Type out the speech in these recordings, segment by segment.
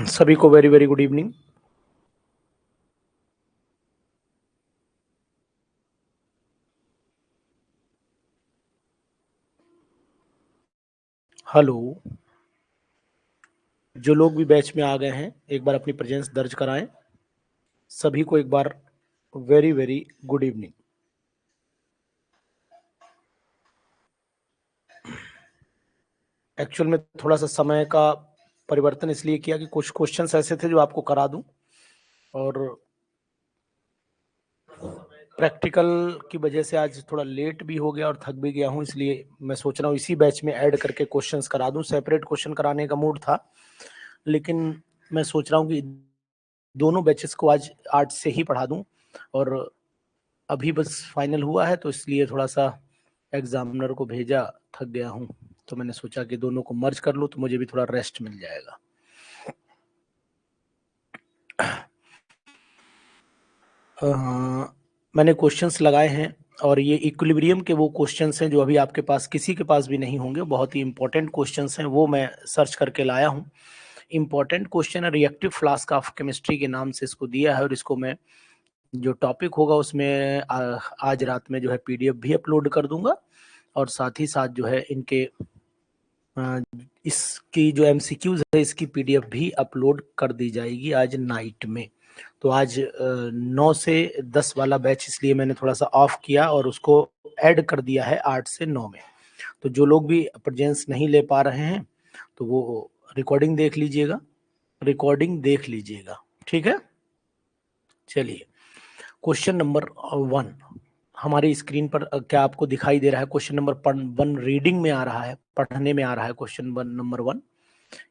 सभी को very very good evening. Hello, जो लोग भी बैच में आ गए हैं एक बार अपनी प्रेजेंस दर्ज कराएं। सभी को एक बार very very good evening. Actual में थोड़ा सा समय का परिवर्तन इसलिए किया कि कुछ क्वेश्चंस ऐसे थे जो आपको करा दूं, और प्रैक्टिकल की वजह से आज थोड़ा लेट भी हो गया और थक भी गया हूं, इसलिए मैं सोच रहा हूं इसी बैच में ऐड करके क्वेश्चंस करा दूं। सेपरेट क्वेश्चन कराने का मूड था, लेकिन मैं सोच रहा हूं कि दोनों बैचेस को आज आर्ट से ही पढ़ा दूं, और अभी बस फाइनल हुआ है तो इसलिए थोड़ा सा एग्जामिनर को भेजा, थक गया हूँ, तो मैंने सोचा कि दोनों को मर्ज कर लूँ तो मुझे भी थोड़ा रेस्ट मिल जाएगा। मैंने क्वेश्चंस लगाए हैं, और ये इक्विलिब्रियम के वो क्वेश्चंस हैं जो अभी आपके पास किसी के पास भी नहीं होंगे। बहुत ही इंपॉर्टेंट क्वेश्चंस हैं, वो मैं सर्च करके लाया हूँ। इंपॉर्टेंट क्वेश्चन है, रिएक्टिव फ्लास्क ऑफ केमिस्ट्री के नाम से इसको दिया है, और इसको मैं जो टॉपिक होगा उसमें आज रात में जो है पीडीएफ भी अपलोड कर दूंगा, और साथ ही साथ जो है इनके इसकी जो एमसीक्यूज है इसकी पीडीएफ भी अपलोड कर दी जाएगी आज नाइट में। तो आज 9 से 10 वाला बैच इसलिए मैंने थोड़ा सा ऑफ किया और उसको ऐड कर दिया है 8 से 9 में। तो जो लोग भी प्रेजेंस नहीं ले पा रहे हैं तो वो रिकॉर्डिंग देख लीजिएगा, ठीक है। चलिए, क्वेश्चन नंबर 1 हमारी स्क्रीन पर क्या आपको दिखाई दे रहा है? क्वेश्चन नंबर 1 रीडिंग में आ रहा है, पढ़ने में आ रहा है क्वेश्चन नंबर 1,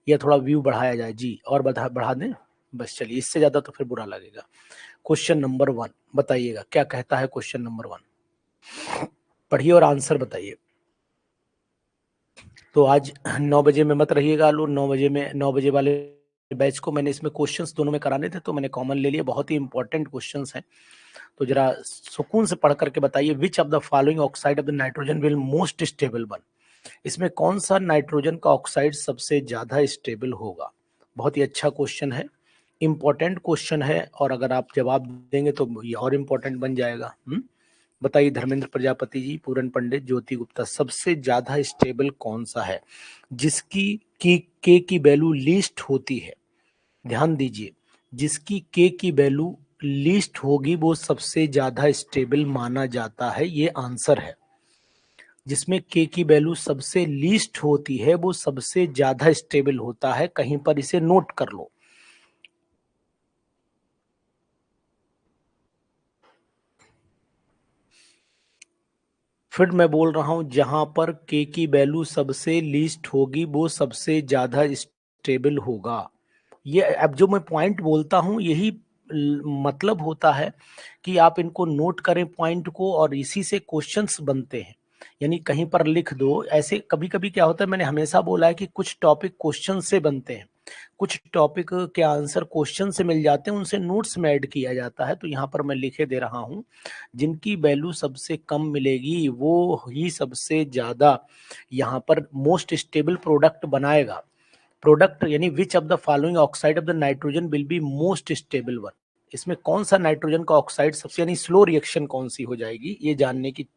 या थोड़ा व्यू बढ़ाया जाए जी, और बढ़ा दें बस। चलिए, इससे ज्यादा तो फिर बुरा लगेगा। क्वेश्चन नंबर 1 बताइएगा क्या कहता है। क्वेश्चन नंबर 1 पढ़िए और आंसर बताइए। तो आज 9 बजे में मत रहिएगा लो, 9 बजे वाले बैच को मैंने इसमें क्वेश्चंस दोनों में कराने थे तो मैंने कॉमन ले लिए। बहुत ही इंपॉर्टेंट क्वेश्चंस हैं, तो जरा सुकून से पढ़ करके बताइए। Which of the following oxide of the nitrogen will most stable one? इसमें कौन सा नाइट्रोजन का ऑक्साइड सबसे ज्यादा स्टेबल होगा? बहुत ही अच्छा क्वेश्चन है, इंपॉर्टेंट क्वेश्चन है, और अगर आप जवाब देंगे तो ये और इम्पोर्टेंट बन जाएगा। बताइए धर्मेंद्र प्रजापति जी, पूरन पंडित, ज्योति गुप्ता, सबसे ज्यादा स्टेबल कौन सा है जिसकी के की वैल्यू लीस्ट होती है? ध्यान दीजिए, जिसकी के की वैल्यू लीस्ट होगी वो सबसे ज्यादा स्टेबल माना जाता है, ये आंसर है। जिसमें के की वैल्यू सबसे लीस्ट होती है वो सबसे ज्यादा स्टेबल होता है। कहीं पर इसे नोट कर लो। फिर मैं बोल रहा हूं, जहां पर के की वैल्यू सबसे लीस्ट होगी वो सबसे ज्यादा स्टेबल होगा। ये अब जो मैं पॉइंट बोलता हूं यही मतलब होता है कि आप इनको नोट करें पॉइंट को, और इसी से क्वेश्चंस बनते हैं। यानी कहीं पर लिख दो। ऐसे कभी कभी क्या होता है, मैंने हमेशा बोला है कि कुछ टॉपिक क्वेश्चन से बनते हैं, कुछ टॉपिक के आंसर क्वेश्चन से मिल जाते हैं, उनसे नोट्स में ऐड किया जाता है। तो यहाँ पर मैं लिखे दे रहा हूँ, जिनकी वैल्यू सबसे कम मिलेगी वो ही सबसे ज्यादा यहाँ पर मोस्ट स्टेबल प्रोडक्ट बनाएगा। प्रोडक्ट यानी which of the following oxide of the nitrogen will be most stable one? इसमें कौन सा नाइट्रोजन का ऑक्साइड सबसे, यानी स्लो रिएक्शन कौन सी हो जाएगी, ये जानने की।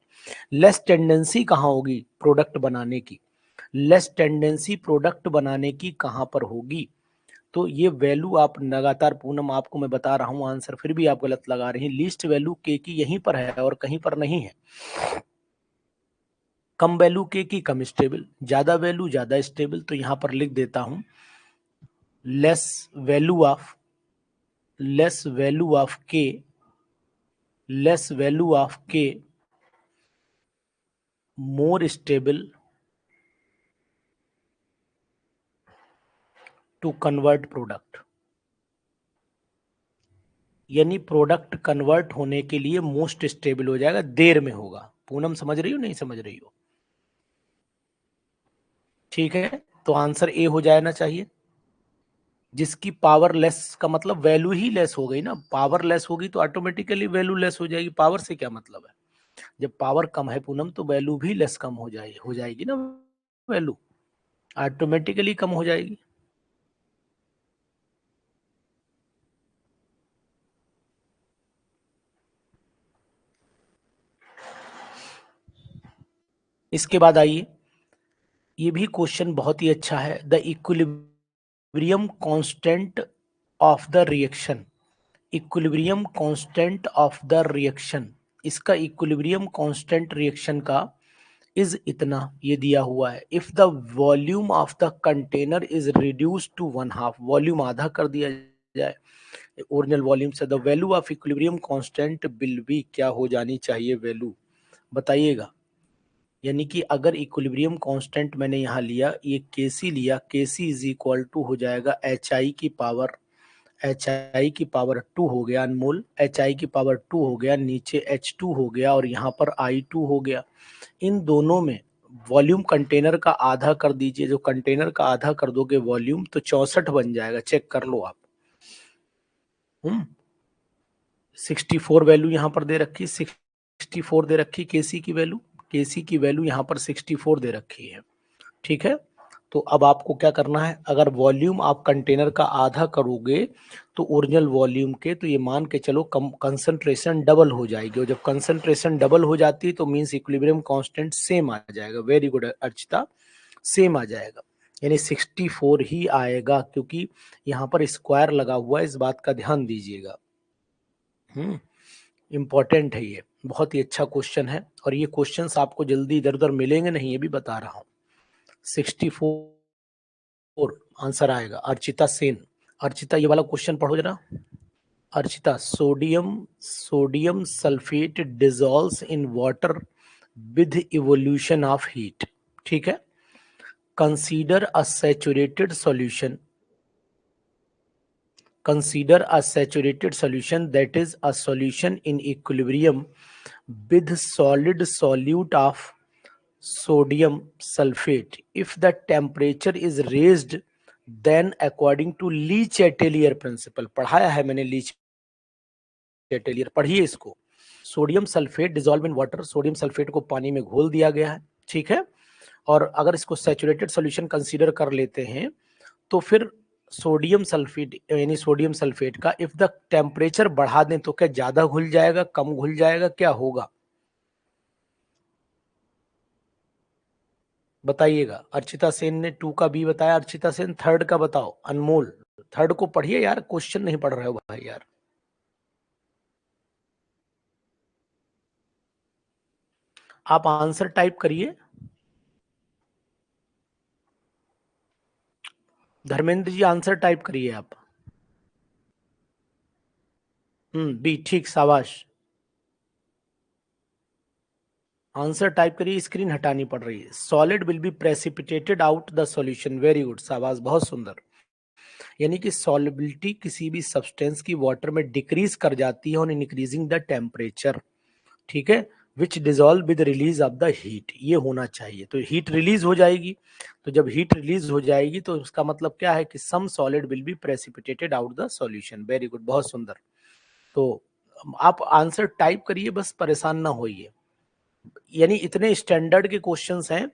लेस टेंडेंसी कहाँ होगी प्रोडक्ट बनाने की? लेस टेंडेंसी प्रोडक्ट बनाने की कहाँ पर होगी? तो ये वैल्यू आप लगातार, पूनम आपको मैं बता रहा हूं आंसर, फिर भी आप गलत लगा रहे हैं। लीस्ट वैल्यू के की यहीं पर है और कहीं पर नहीं है। कम वैल्यू के की कम स्टेबल, ज्यादा वैल्यू ज्यादा स्टेबल। तो यहां पर लिख देता हूं, less value of K, less value of K more stable to convert product. यानी प्रोडक्ट कन्वर्ट होने के लिए मोस्ट स्टेबल हो जाएगा, देर में होगा। पूनम समझ रही हो नहीं समझ रही हो? ठीक है, तो आंसर ए हो जाना चाहिए। जिसकी पावर लेस का मतलब वैल्यू ही लेस हो गई ना, पावर लेस होगी तो ऑटोमेटिकली वैल्यू लेस हो जाएगी। पावर से क्या मतलब है? जब पावर कम है पूनम तो वैल्यू भी लेस कम हो जाएगी ना, वैल्यू ऑटोमेटिकली कम हो जाएगी। इसके बाद आइए, ये भी क्वेश्चन बहुत ही अच्छा है। The equilibrium constant of the reaction, equilibrium constant of the reaction, इसका इक्विलिब्रियम कांस्टेंट रिएक्शन का इज इतना, ये दिया हुआ है। If the volume of the container is reduce to one half, volume आधा कर दिया जाए ओरिजिनल वॉल्यूम से, the value of equilibrium constant will be, क्या हो जानी चाहिए वैल्यू, बताइएगा। यानी कि अगर इक्विलिब्रियम कांस्टेंट मैंने यहाँ लिया, ये केसी लिया, केसी इज इक्वल टू हो जाएगा एच आई की पावर, एच आई की पावर 2 हो गया अनमोल, एच आई की पावर 2 हो गया, नीचे H2 हो गया और यहाँ पर I2 हो गया। इन दोनों में वॉल्यूम कंटेनर का आधा कर दीजिए, जो कंटेनर का आधा कर दोगे वॉल्यूम तो 64 बन जाएगा, चेक कर लो आप। 64 वैल्यू यहाँ पर दे रखी, 64 दे रखी केसी की वैल्यू, केसी की वैल्यू यहाँ पर 64 दे रखी है। ठीक है, तो अब आपको क्या करना है, अगर वॉल्यूम आप कंटेनर का आधा करोगे तो ओरिजिनल वॉल्यूम के, तो ये मान के चलो कंसंट्रेशन डबल हो जाएगी, और जब कंसंट्रेशन डबल हो जाती है तो मींस इक्विलिब्रियम कांस्टेंट सेम आ जाएगा। वेरी गुड अर्चिता, सेम आ जाएगा, यानी 64 ही आएगा, क्योंकि यहाँ पर स्क्वायर लगा हुआ है, इस बात का ध्यान दीजिएगा। इंपॉर्टेंट है, ये बहुत ही अच्छा क्वेश्चन है, और ये क्वेश्चंस आपको जल्दी इधर उधर मिलेंगे नहीं, ये भी बता रहा हूँ। 64 आंसर आएगा। अर्चिता सेन, अर्चिता ये वाला क्वेश्चन पढ़ो जरा। Archita, sodium sodium sulphate dissolves in water with evolution of heat. ठीक है, consider a saturated solution, consider a saturated solution that is a solution in equilibrium with solid solute of sodium sulfate if the temperature is raised then according to Le Chatelier principle, पढ़ाया है मैंने Le Chatelier, पढ़िए इसको। Sodium sulphate dissolve in water, sodium sulphate को पानी में घोल दिया गया है, ठीक है, और अगर इसको सैचुरेटेड सॉल्यूशन कंसीडर कर लेते हैं तो फिर सोडियम सल्फेट, यानी सोडियम सल्फेट का इफ द टेम्परेचर बढ़ा दें तो क्या ज्यादा घुल जाएगा, कम घुल जाएगा, क्या होगा, बताइएगा। अर्चिता सेन ने 2 का बी बताया, अर्चिता सेन थर्ड का बताओ। अनमोल थर्ड को पढ़िए यार, क्वेश्चन नहीं पढ़ रहे हो भाई यार। आप आंसर टाइप करिए। धर्मेंद्र जी आंसर टाइप करिए आप। बी, ठीक, शाबाश, आंसर टाइप करिए, स्क्रीन हटानी पड़ रही है। Solid will be precipitated out the solution, very good, शाबाश, बहुत सुंदर। यानी कि सॉल्युबिलिटी किसी भी सब्सटेंस की वाटर में डिक्रीज कर जाती है ऑन इंक्रीजिंग द टेम्परेचर, ठीक है, which dissolve with release of the heat, ये होना चाहिए। तो हीट रिलीज हो जाएगी, तो जब हीट रिलीज हो जाएगी तो उसका मतलब क्या है कि some solid will be precipitated out the solution. Very good, बहुत सुंदर। तो आप आंसर टाइप करिए, बस परेशान ना होइए। यानी इतने स्टैंडर्ड के क्वेश्चंस हैं,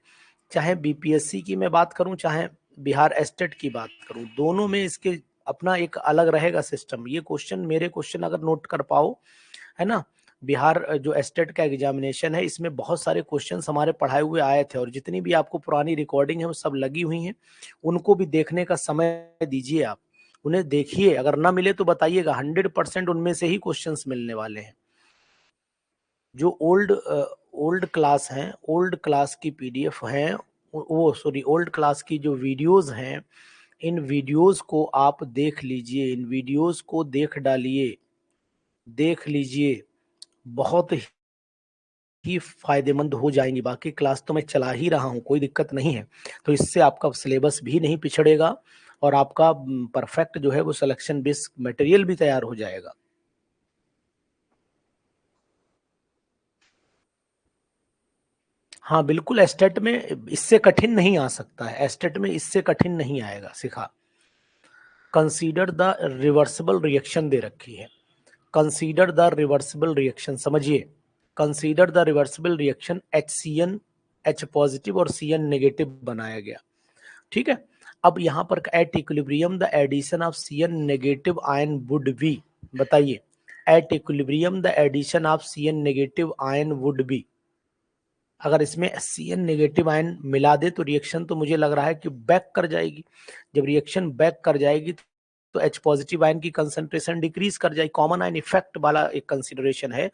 चाहे बीपीएससी की मैं बात करूं चाहे बिहार एस्टेट की बात करूं, दोनों में इसके अपना एक अलग रहेगा सिस्टम। ये क्वेश्चन, मेरे क्वेश्चन अगर नोट कर पाओ, है ना, बिहार जो एस्टेट का एग्जामिनेशन है इसमें बहुत सारे क्वेश्चंस हमारे पढ़ाए हुए आए थे, और जितनी भी आपको पुरानी रिकॉर्डिंग है वो सब लगी हुई हैं, उनको भी देखने का समय दीजिए आप, उन्हें देखिए, अगर ना मिले तो बताइएगा, 100% उनमें से ही क्वेश्चंस मिलने वाले हैं। जो ओल्ड क्लास हैं, ओल्ड क्लास की पीडीएफ हैं, वो सॉरी ओल्ड क्लास की जो वीडियोस हैं, इन वीडियोस को आप देख लीजिए, इन वीडियोस को देख डालिए, देख लीजिए, बहुत ही फायदेमंद हो जाएंगी। बाकी क्लास तो मैं चला ही रहा हूँ, कोई दिक्कत नहीं है, तो इससे आपका सिलेबस भी नहीं पिछड़ेगा और आपका परफेक्ट जो है वो सिलेक्शन बेस्ड मटेरियल भी तैयार हो जाएगा। हाँ बिल्कुल, एस्टेट में इससे कठिन नहीं आ सकता है, एस्टेट में इससे कठिन नहीं आएगा सिखा। कंसीडर द रिवर्सिबल रिएक्शन दे रखी है, कंसीडर द रिवर्सिबल रिएक्शन, समझिए, consider the reversible reaction HCN, H positive और CN नेगेटिव बनाया गया, ठीक है। अब यहाँ पर at equilibrium the addition of CN negative ion would be, बताइए, at equilibrium the addition of CN negative ion would be, अगर इसमें HCN नेगेटिव आयन मिला दे तो रिएक्शन तो मुझे लग रहा है कि बैक कर जाएगी। जब रिएक्शन बैक कर जाएगी तो H पॉजिटिव आयन की कंसंट्रेशन डिक्रीज कर जाएगी। कॉमन आयन इफेक्ट वाला एक कंसिडरेशन है।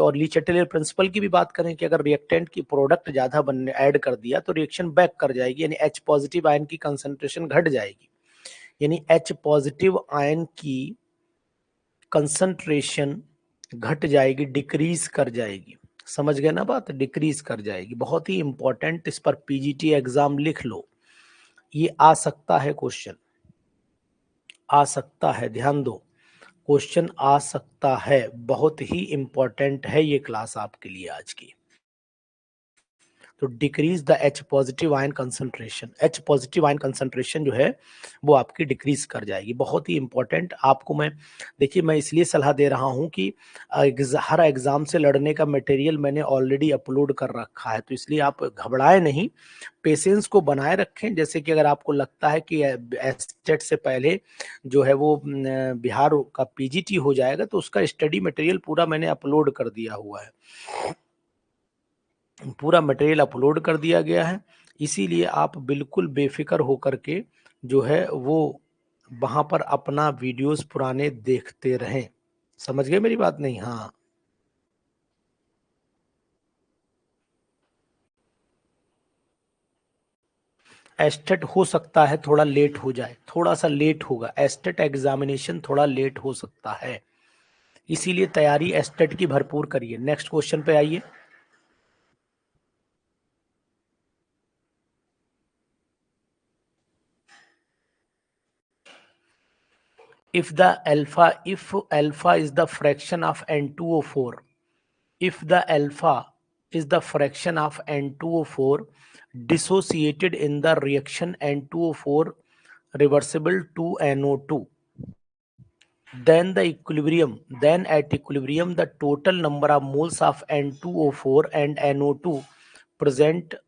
और ली चैटेलियर प्रिंसिपल की भी बात करें कि अगर रिएक्टेंट की प्रोडक्ट ज्यादा बनने ऐड कर दिया तो रिएक्शन बैक कर जाएगी, यानी H पॉजिटिव आयन की कंसंट्रेशन घट जाएगी, यानी H पॉजिटिव आयन की कंसंट्रेशन घट जाएगी, डिक्रीज कर जाएगी। समझ गए ना बात, डिक्रीज कर जाएगी। बहुत ही इंपॉर्टेंट, इस पर पीजीटी एग्जाम लिख लो, ये आ सकता है क्वेश्चन, आ सकता है, ध्यान दो, क्वेश्चन आ सकता है। बहुत ही इंपॉर्टेंट है ये क्लास आपके लिए आज की। तो decrease the H positive ion concentration, H positive ion concentration जो है वो आपकी डिक्रीज कर जाएगी। बहुत ही इंपॉर्टेंट आपको मैं, देखिए मैं इसलिए सलाह दे रहा हूं कि हर एग्जाम से लड़ने का मटेरियल मैंने ऑलरेडी अपलोड कर रखा है, तो इसलिए आप घबराए नहीं, पेशेंस को बनाए रखें। जैसे कि अगर आपको लगता है कि एस्टेट से पहले जो है वो बिहार का पीजीटी हो जाएगा, तो उसका स्टडी मटेरियल पूरा मैंने अपलोड कर दिया हुआ है, पूरा मटेरियल अपलोड कर दिया गया है। इसीलिए आप बिल्कुल बेफिक्र होकर के जो है वो वहां पर अपना वीडियोस पुराने देखते रहें। समझ गए मेरी बात? नहीं, हाँ, एस्टेट हो सकता है थोड़ा लेट हो जाए, थोड़ा सा लेट होगा, एस्टेट एग्जामिनेशन थोड़ा लेट हो सकता है, इसीलिए तैयारी एस्टेट की भरपूर करिए। नेक्स्ट क्वेश्चन पे आइए। if alpha is the fraction of N2O4, if the alpha is the fraction of N2O4 dissociated in the reaction N2O4 reversible to NO2, then at equilibrium the total number of moles of N2O4 and NO2 present।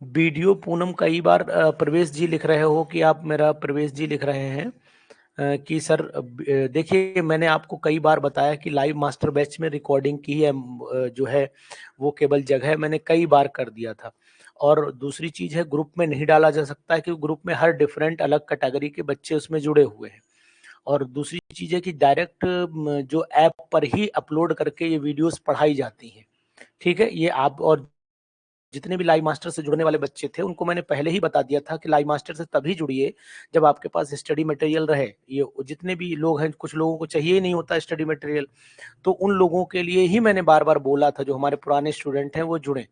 Video Poonam कई बार प्रवेश जी लिख रहे हो कि आप मेरा प्रवेश जी लिख रहे हैं कि सर देखिए मैंने आपको कई बार बताया कि लाइव मास्टर बैच में रिकॉर्डिंग की है, जो है वो केवल जगह मैंने कई बार कर दिया था। और दूसरी चीज है, ग्रुप में नहीं डाला जा सकता है क्योंकि ग्रुप में हर डिफरेंट अलग कैटेगरी के बच्चे उसमें जुड़े हुए हैं। और दूसरी चीज है कि डायरेक्ट जो ऐप पर ही अपलोड करके ये वीडियोस पढ़ाई जाती हैं। ठीक है, ये आप और जितने भी लाइव मास्टर से जुड़ने वाले बच्चे थे उनको मैंने पहले ही बता दिया था कि लाइव मास्टर से तभी जुड़िए जब आपके पास स्टडी मटेरियल रहे। ये जितने भी लोग हैं, कुछ लोगों को चाहिए ही नहीं होता स्टडी मटेरियल, तो उन लोगों के लिए ही मैंने बार बार बोला था, जो हमारे पुराने स्टूडेंट हैं वो जुड़े।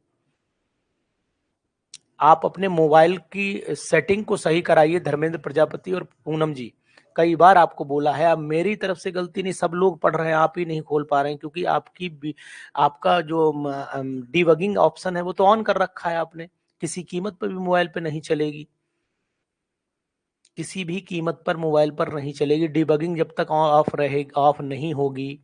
आप अपने मोबाइल की सेटिंग को सही कराइए धर्मेंद्र प्रजापति और पूनम जी, कई बार आपको बोला है। अब मेरी तरफ से गलती नहीं, सब लोग पढ़ रहे हैं, आप ही नहीं खोल पा रहे हैं क्योंकि आपका जो डिबगिंग ऑप्शन है वो तो ऑन कर रखा है आपने। किसी कीमत पर भी मोबाइल पे नहीं चलेगी, किसी भी कीमत पर मोबाइल पर नहीं चलेगी डिबगिंग जब तक ऑफ रहे, ऑफ नहीं होगी।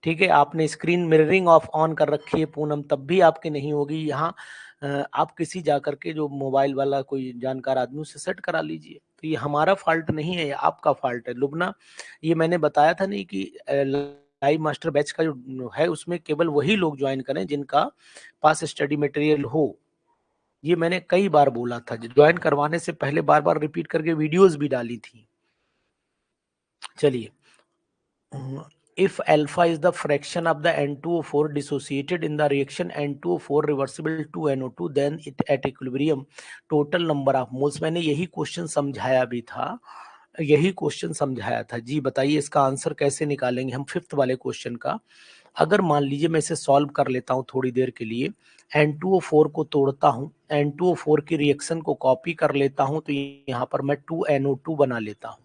ठीक है, आपने स्क्रीन मिररिंग ऑफ ऑन कर रखी है पूनम, तब भी आपकी नहीं होगी। यहाँ आप किसी जाकर के जो मोबाइल वाला कोई जानकार आदमी उससे सेट करा लीजिए। तो ये हमारा फॉल्ट नहीं है, ये आपका फॉल्ट है लुबना। ये मैंने बताया था नहीं कि लाइव मास्टर बैच का जो है उसमें केवल वही लोग ज्वाइन करें जिनका पास स्टडी मटेरियल हो। ये मैंने कई बार बोला था, ज्वाइन करवाने से पहले बार बार रिपीट करके वीडियोस भी डाली थी। चलिए, if alpha is the fraction of the N2O4 dissociated in the reaction N2O4 reversible to NO2, then it at equilibrium total number of moles। मैंने यही क्वेश्चन समझाया भी था, यही क्वेश्चन समझाया था जी। बताइए इसका आंसर कैसे निकालेंगे हम फिफ्थ वाले क्वेश्चन का। अगर मान लीजिए मैं इसे सॉल्व कर लेता हूं थोड़ी देर के लिए, N2O4 को तोड़ता हूं, N2O4 की रिएक्शन को कॉपी कर लेता हूं, तो यहाँ पर मैं 2NO2 बना लेता हूं।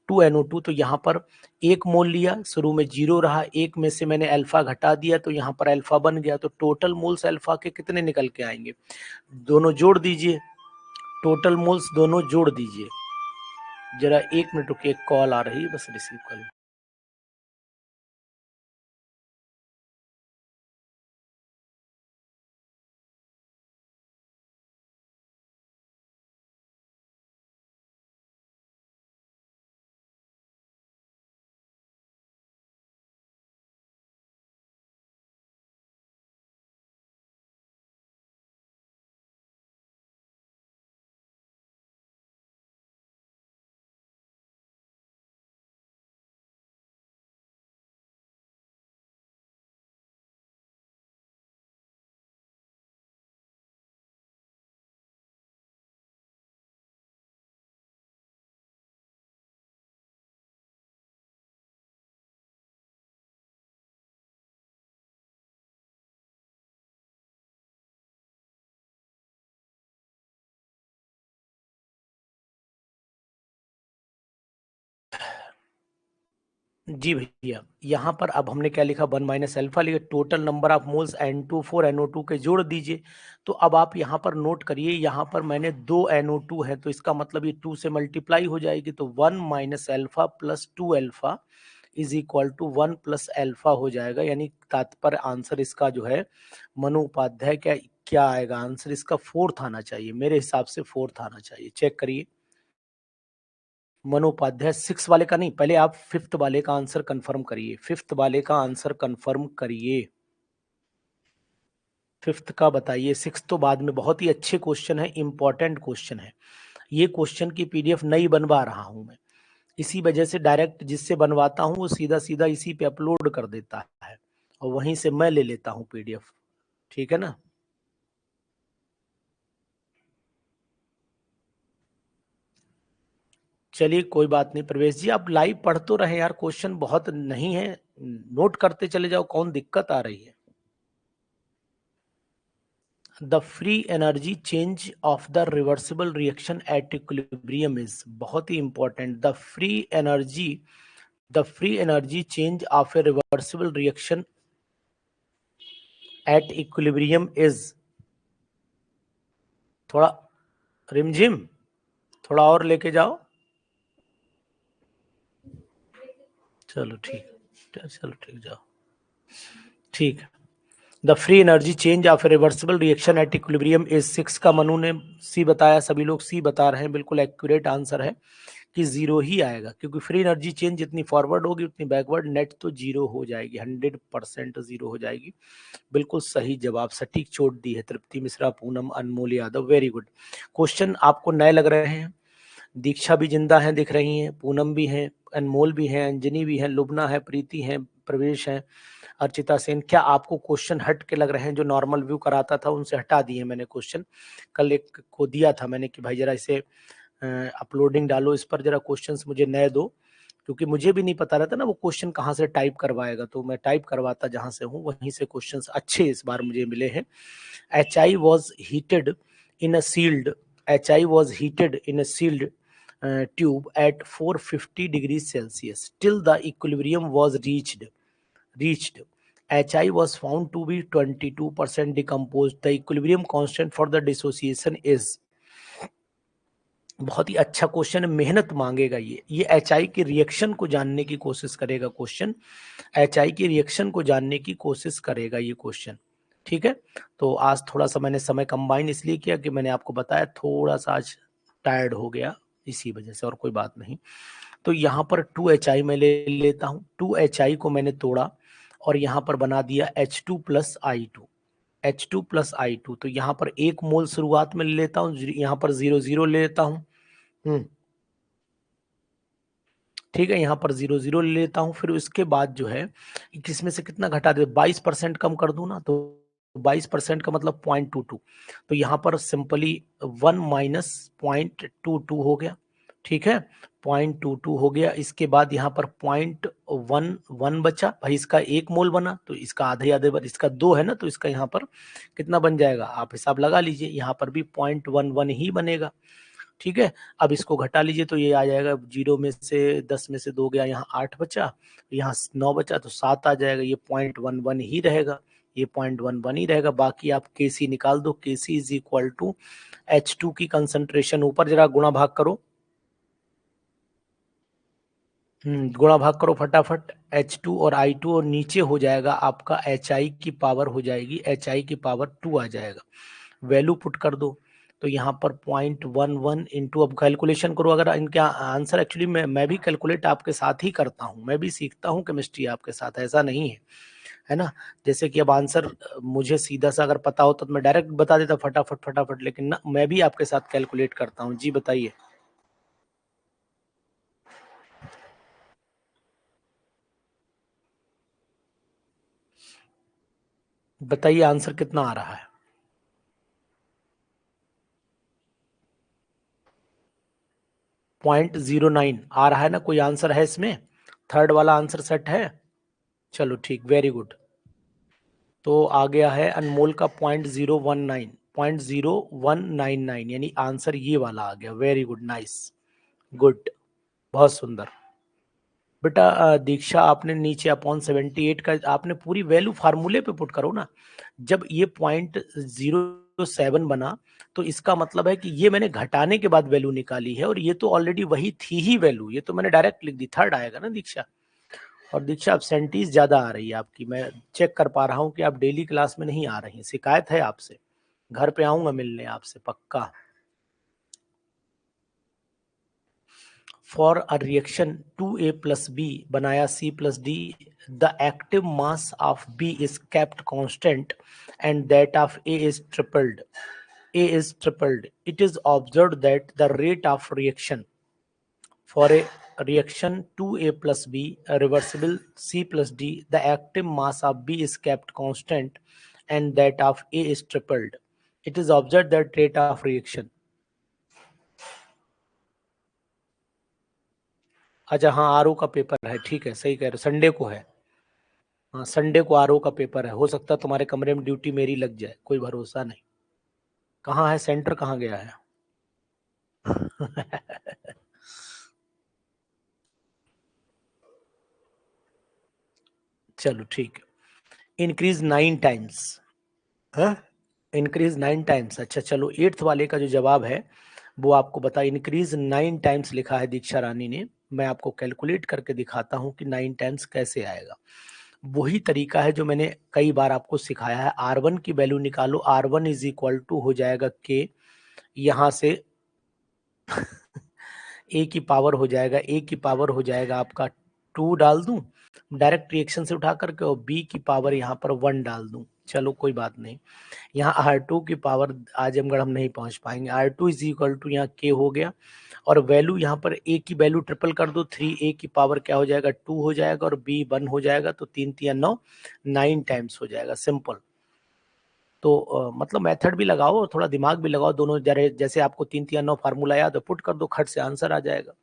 2NO2, तो यहाँ पर एक मोल लिया, शुरू में 0 रहा, एक में से मैंने अल्फा घटा दिया तो यहाँ पर अल्फा बन गया। तो टोटल मोल्स अल्फा के कितने निकल के आएंगे, दोनों जोड़ दीजिए, टोटल मोल्स दोनों जोड़ दीजिए। जरा 1 मिनट रुकिए, एक कॉल आ रही है, बस रिसीव कर लो। जी भैया, यहाँ पर अब हमने क्या लिखा, 1 माइनस अल्फा लिखा, total number of moles N24 NO2 के जोड़ दीजिए। तो अब आप यहाँ पर नोट करिए, यहाँ पर मैंने 2 NO2 है, तो इसका मतलब ये 2 से मल्टीप्लाई हो जाएगी, तो 1 minus alpha plus 2 alpha is equal to 1 plus alpha हो जाएगा। यानी तात्पर्य आंसर इसका जो है मनु उपाध्याय क्या क्या आएगा, आंसर इसका 4th आना चाहिए, मेरे हिसाब से 4th आना चाहिए। चेक करिए, मनोपाध्याय 6 वाले का नहीं, पहले आप 5th वाले का आंसर कंफर्म करिए, 5th वाले का आंसर कंफर्म करिए, 5th का बताइए, 6 तो बाद में। बहुत ही अच्छे क्वेश्चन है, इंपॉर्टेंट क्वेश्चन है। ये क्वेश्चन की पीडीएफ नहीं बनवा रहा हूं मैं, इसी वजह से डायरेक्ट जिससे बनवाता हूं वो सीधा सीधा इसी पे अपलोड कर देता है और वहीं से मैं ले लेता हूं पीडीएफ। ठीक है ना। चलिए कोई बात नहीं प्रवेश जी, आप लाइव पढ़ तो रहे यार, क्वेश्चन बहुत नहीं है, नोट करते चले जाओ, कौन दिक्कत आ रही है। The free energy change of the reversible reaction at equilibrium is, बहुत ही important, the free energy change of a reversible reaction at equilibrium is, थोड़ा रिमझिम, थोड़ा और लेके जाओ। चलो ठीक, चलो ठीक, जाओ ठीक। The free energy change of reversible reaction at equilibrium is 6 का मनु ने सी बताया, सभी लोग सी बता रहे हैं, बिल्कुल एक्यूरेट आंसर है कि 0 ही आएगा, क्योंकि फ्री एनर्जी चेंज जितनी फॉरवर्ड होगी उतनी बैकवर्ड, नेट तो 0 हो जाएगी, 100% 0 हो जाएगी। बिल्कुल सही जवाब, सटीक चोट दी है तृप्ति मिश्रा, पूनम, अनमोल यादव, वेरी गुड। क्वेश्चन आपको नए लग रहे हैं, दीक्षा भी जिंदा है दिख रही हैं, पूनम भी है, अनमोल भी है, अंजनी भी है, लुबना है, प्रीति है, प्रवेश है, अर्चिता सेन। क्या आपको क्वेश्चन हट के लग रहे हैं? जो नॉर्मल व्यू कराता था उनसे हटा दिए मैंने क्वेश्चन, कल एक को दिया था मैंने कि भाई जरा इसे अपलोडिंग डालो, इस पर जरा क्वेश्चंस मुझे नए दो, क्योंकि मुझे भी नहीं पता रहता ना वो क्वेश्चन कहाँ से टाइप करवाएगा, तो मैं टाइप करवाता जहां से हूँ वहीं से क्वेश्चंस अच्छे इस बार मुझे मिले हैं। HI was heated in a sealed HI was heated in a sealed tube at 450 degrees Celsius till the equilibrium was reached. HI was found to be 22% decomposed. The equilibrium constant for the dissociation is, बहुत ही अच्छा question है, मेहनत मांगेगा ये HI के reaction को जानने की कोशिश करेगा क्वेश्चन, HI की रिएक्शन को जानने की कोशिश करेगा ये क्वेश्चन। ठीक है, तो आज थोड़ा सा मैंने समय कंबाइन इसलिए किया कि मैंने आपको बताया थोड़ा सा आज टायर्ड हो गया इसी वजह से, और कोई बात नहीं। तो यहाँ पर 2HI मैं ले लेता हूँ, 2HI को मैंने तोड़ा और यहाँ पर बना दिया H2 plus I2, H2 plus I2। तो यहाँ पर 1 मोल शुरुआत में ले लेता हूँ, यहाँ पर 0 ले लेता हूँ। ठीक है, यहाँ पर 0 ले लेता हूँ, फिर उसके बाद जो है किसमें से कितना घटा दे, 22% कम कर दूं ना, तो 22% का मतलब 0.22, तो यहाँ पर सिंपली 1 माइनस 0.22 हो गया। ठीक है, 0.22 हो गया, इसके बाद यहाँ पर 0.11 बचा, भाई इसका 1 मोल बना तो इसका आधे आधे पर, इसका 2 है ना, तो इसका यहाँ पर कितना बन जाएगा, आप हिसाब लगा लीजिए, यहाँ पर भी 0.11 ही बनेगा। ठीक है, अब इसको घटा लीजिए तो ये आ जाएगा, 0 में से 10 में से 2 गया, यहाँ 8 बचा, यहाँ 9 बचा, तो 7 आ जाएगा, ये 0.11 ही रहेगा, ये 0.11 ही रहेगा। बाकी आप केसी निकाल दो, केसी इज इक्वल टू H2 की कंसंट्रेशन, ऊपर जरा गुणा भाग करो, गुणा भाग करो फटाफट, H2 और I2, और नीचे हो जाएगा आपका HI की पावर हो जाएगी, HI की पावर 2 आ जाएगा, वैल्यू पुट कर दो, तो यहाँ पर 0.11 इंटू, अब कैलकुलेशन करो, अगर इनका आंसर एक्चुअली मैं भी कैलकुलेट आपके साथ ही करता हूँ, मैं भी सीखता हूँ केमिस्ट्री आपके साथ, ऐसा नहीं है, है ना। जैसे कि अब आंसर मुझे सीधा सा अगर पता होता तो मैं डायरेक्ट बता देता फटाफट फटाफट, लेकिन ना मैं भी आपके साथ कैलकुलेट करता हूँ। जी बताइए, बताइए आंसर कितना आ रहा है। 0.09 आ रहा है ना, कोई आंसर है इसमें, थर्ड वाला आंसर सेट है, चलो ठीक, वेरी गुड। तो आ गया है अनमोल का 0.019, 0.0199, यानी आंसर ये वाला आ गया, वेरी गुड, नाइस, गुड, बहुत सुंदर, बेटा दीक्षा, आपने नीचे अपॉन 78 का आपने पूरी वैल्यू फार्मूले पे पुट करो ना। जब ये 0.07 बना तो इसका मतलब है कि ये मैंने घटाने के बाद वैल्यू निकाली है, और ये तो ऑलरेडी वही थी ही वैल्यू, ये तो मैंने डायरेक्ट लिख दी, थर्ड आएगा ना दीक्षा। और दीक्षा एब्सेंटीज ज्यादा आ रही है आपकी, मैं चेक कर पा रहा हूँ कि आप डेली क्लास में नहीं आ रही, शिकायत है आपसे, घर पे आऊंगा मिलने आपसे पक्का। For a reaction 2A plus B बनाया C plus D, the active mass of B is kept constant and that of A is tripled. A is tripled. It is observed that the rate of reaction for a reaction 2A plus B, a reversible C plus D, the active mass of B is kept constant and that of A is tripled. It is observed that rate of reaction. अच्छा हाँ, RO का paper है, ठीक है, सही कह रहे, Sunday को है। हाँ, संडे को आरओ का पेपर है, हो सकता है तुम्हारे कमरे में ड्यूटी मेरी लग जाए, कोई भरोसा नहीं। कहाँ है सेंटर, कहाँ गया है? चलो ठीक है। Increase 9 times, increase 9 times. अच्छा चलो, 8th वाले का जो जवाब है वो आपको बता, इंक्रीज 9 टाइम्स लिखा है दीक्षा रानी ने। मैं आपको कैलकुलेट करके दिखाता हूँ कि 9 टाइम्स कैसे आएगा। वही तरीका है जो मैंने कई बार आपको सिखाया है। R1 की वैल्यू निकालो, R1 इज इक्वल टू हो जाएगा K, यहां से ए की पावर हो जाएगा, ए की पावर हो जाएगा आपका 2 डाल दूं डायरेक्ट रिएक्शन से उठा करके, और बी की पावर यहाँ पर 1 डाल दूं। चलो कोई बात नहीं, यहाँ R2 की पावर आजमगढ़ हम नहीं पहुंच पाएंगे। R2 इज इक्वल टू यहाँ K हो गया, और वैल्यू यहाँ पर ए की वैल्यू ट्रिपल कर दो, 3A की पावर क्या हो जाएगा 2 हो जाएगा, और बी 1 हो जाएगा, तो 3 3 9, 9 टाइम्स हो जाएगा, सिंपल। तो मतलब मेथड भी लगाओ और थोड़ा दिमाग भी लगाओ, दोनों जैसे आपको 3 3 9 फार्मूला याद है, पुट कर दो, खट से आंसर आ जाएगा।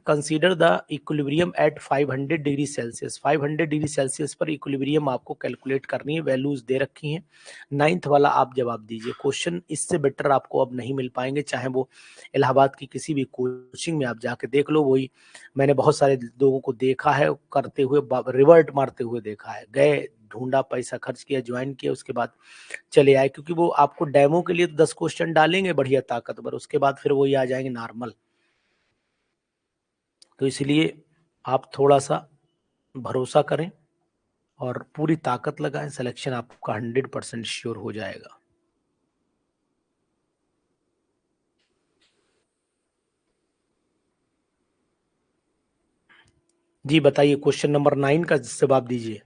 Consider the equilibrium at 500 degree Celsius. 500 degree Celsius पर इक्विलिब्रियम आपको कैलकुलेट करनी है, वैल्यूज दे रखी हैं। 9th वाला आप जवाब दीजिए। क्वेश्चन इससे बेटर आपको अब नहीं मिल पाएंगे, चाहे वो इलाहाबाद की किसी भी कोचिंग में आप जाके देख लो। वही मैंने बहुत सारे लोगों को देखा है करते हुए, रिवर्ट मारते हुए देखा है, गए ढूंढा, पैसा खर्च किया, ज्वाइन किया, उसके बाद चले आए, क्योंकि वो आपको डेमो के लिए 10 क्वेश्चन डालेंगे बढ़िया ताकतवर, उसके बाद फिर वही आ जाएंगे नॉर्मल। तो इसलिए आप थोड़ा सा भरोसा करें और पूरी ताकत लगाएं, सिलेक्शन आपका 100% श्योर हो जाएगा। जी बताइए, क्वेश्चन नंबर 9 का जवाब दीजिए।